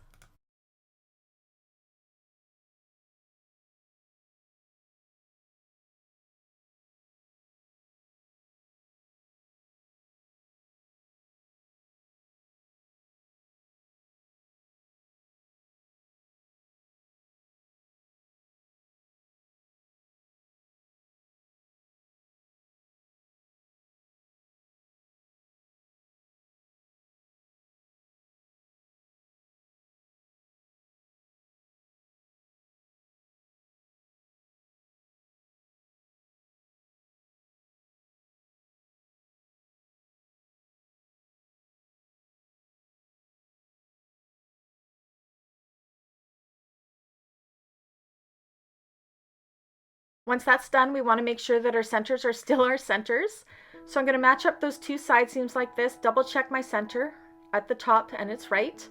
Once that's done, we want to make sure that our centers are still our centers. So I'm going to match up those two side seams like this, double check my center at the top and it's right.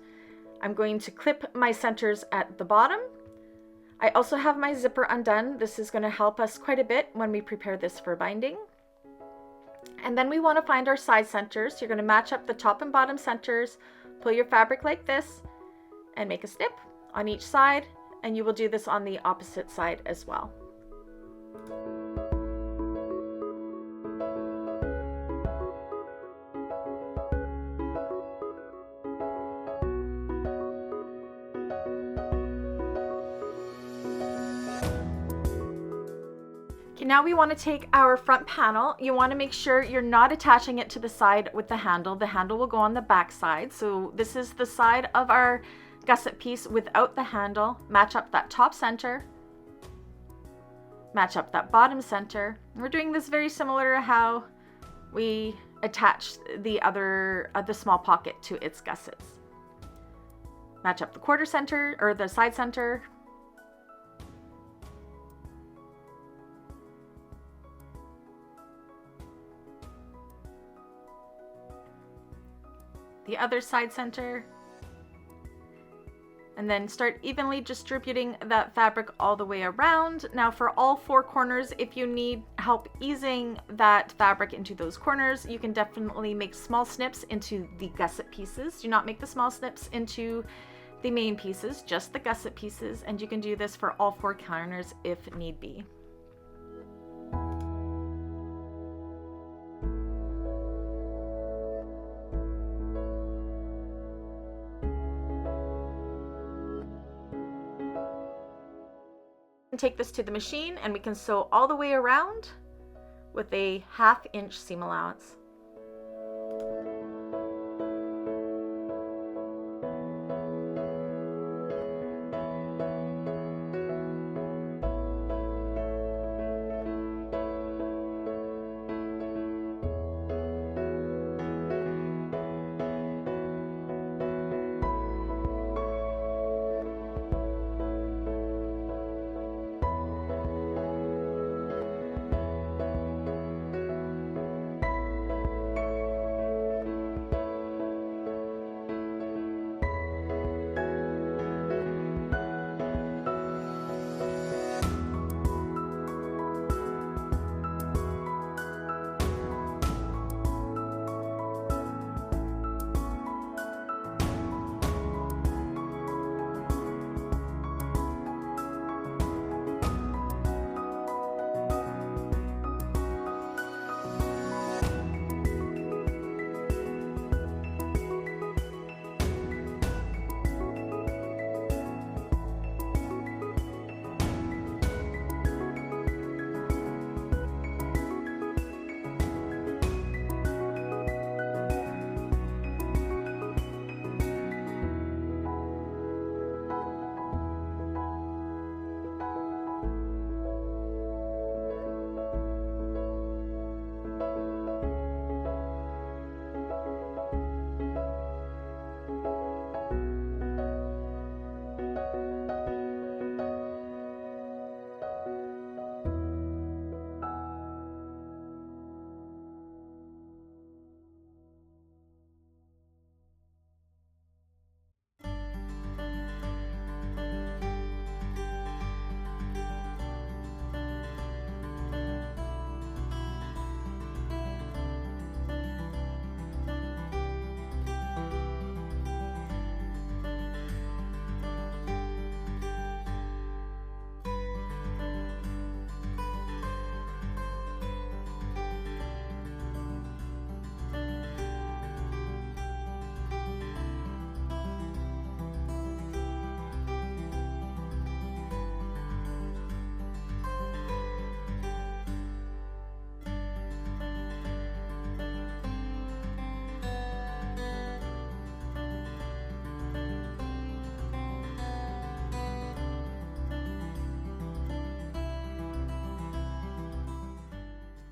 I'm going to clip my centers at the bottom. I also have my zipper undone. This is going to help us quite a bit when we prepare this for binding. And then we want to find our side centers. You're going to match up the top and bottom centers, pull your fabric like this, and make a snip on each side, and you will do this on the opposite side as well. Okay, now we want to take our front panel. You want to make sure you're not attaching it to the side with the handle. The handle will go on the back side. So this is the side of our gusset piece without the handle. Match up that top center. Match up that bottom center. We're doing this very similar to how we attached the small pocket to its gussets. Match up the quarter center or the side center. The other side center, and then start evenly distributing that fabric all the way around. Now for all 4 corners, if you need help easing that fabric into those corners, you can definitely make small snips into the gusset pieces. Do not make the small snips into the main pieces, just the gusset pieces, and you can do this for all 4 corners if need be. Take this to the machine and we can sew all the way around with a 1/2 inch seam allowance.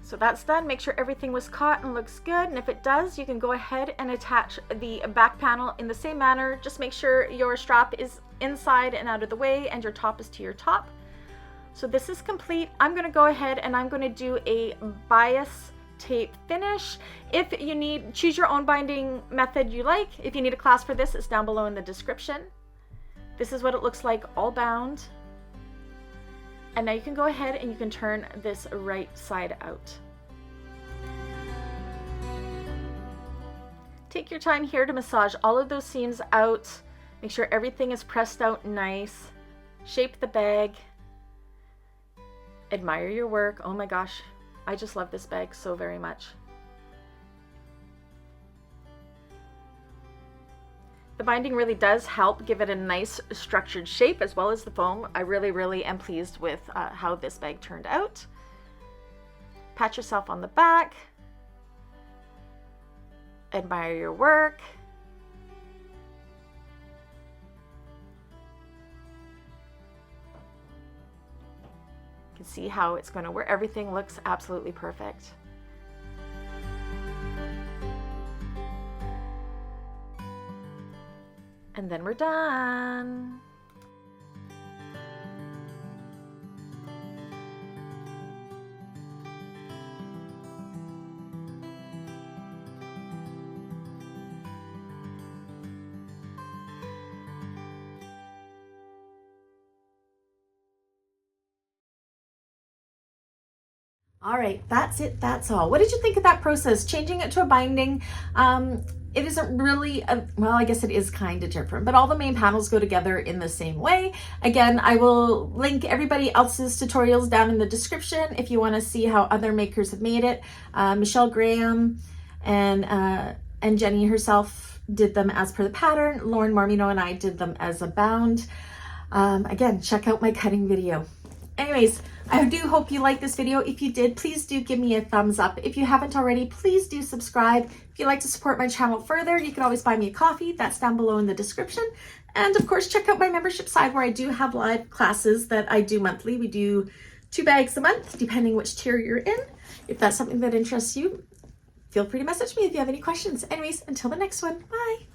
So that's done. Make sure everything was caught and looks good. And if it does, you can go ahead and attach the back panel in the same manner. Just make sure your strap is inside and out of the way and your top is to your top. So this is complete. I'm going to go ahead and I'm going to do a bias tape finish. If you need, choose your own binding method you like. If you need a class for this, it's down below in the description. This is what it looks like all bound. And now you can go ahead and you can turn this right side out. Take your time here to massage all of those seams out. Make sure everything is pressed out nice. Shape the bag. Admire your work. Oh my gosh, I just love this bag so very much. The binding really does help give it a nice structured shape as well as the foam. I really am pleased with how this bag turned out. Pat yourself on the back. Admire your work. You can see how it's going to work. Everything looks absolutely perfect. And then we're done. All right, that's it, that's all. What did you think of that process? Changing it to a binding. It isn't really, well, I guess it is kind of different, but all the main panels go together in the same way. Again, I will link everybody else's tutorials down in the description if you want to see how other makers have made it. Michelle Graham and Jenny herself did them as per the pattern. Lauren Mormino and I did them as a bound. Again, check out my cutting video. Anyways, I do hope you liked this video. If you did, please do give me a thumbs up. If you haven't already, please do subscribe. If you'd like to support my channel further, you can always buy me a coffee. That's down below in the description. And of course, check out my membership side where I do have live classes that I do monthly. We do 2 bags a month, depending which tier you're in. If that's something that interests you, feel free to message me if you have any questions. Anyways, until the next one, bye.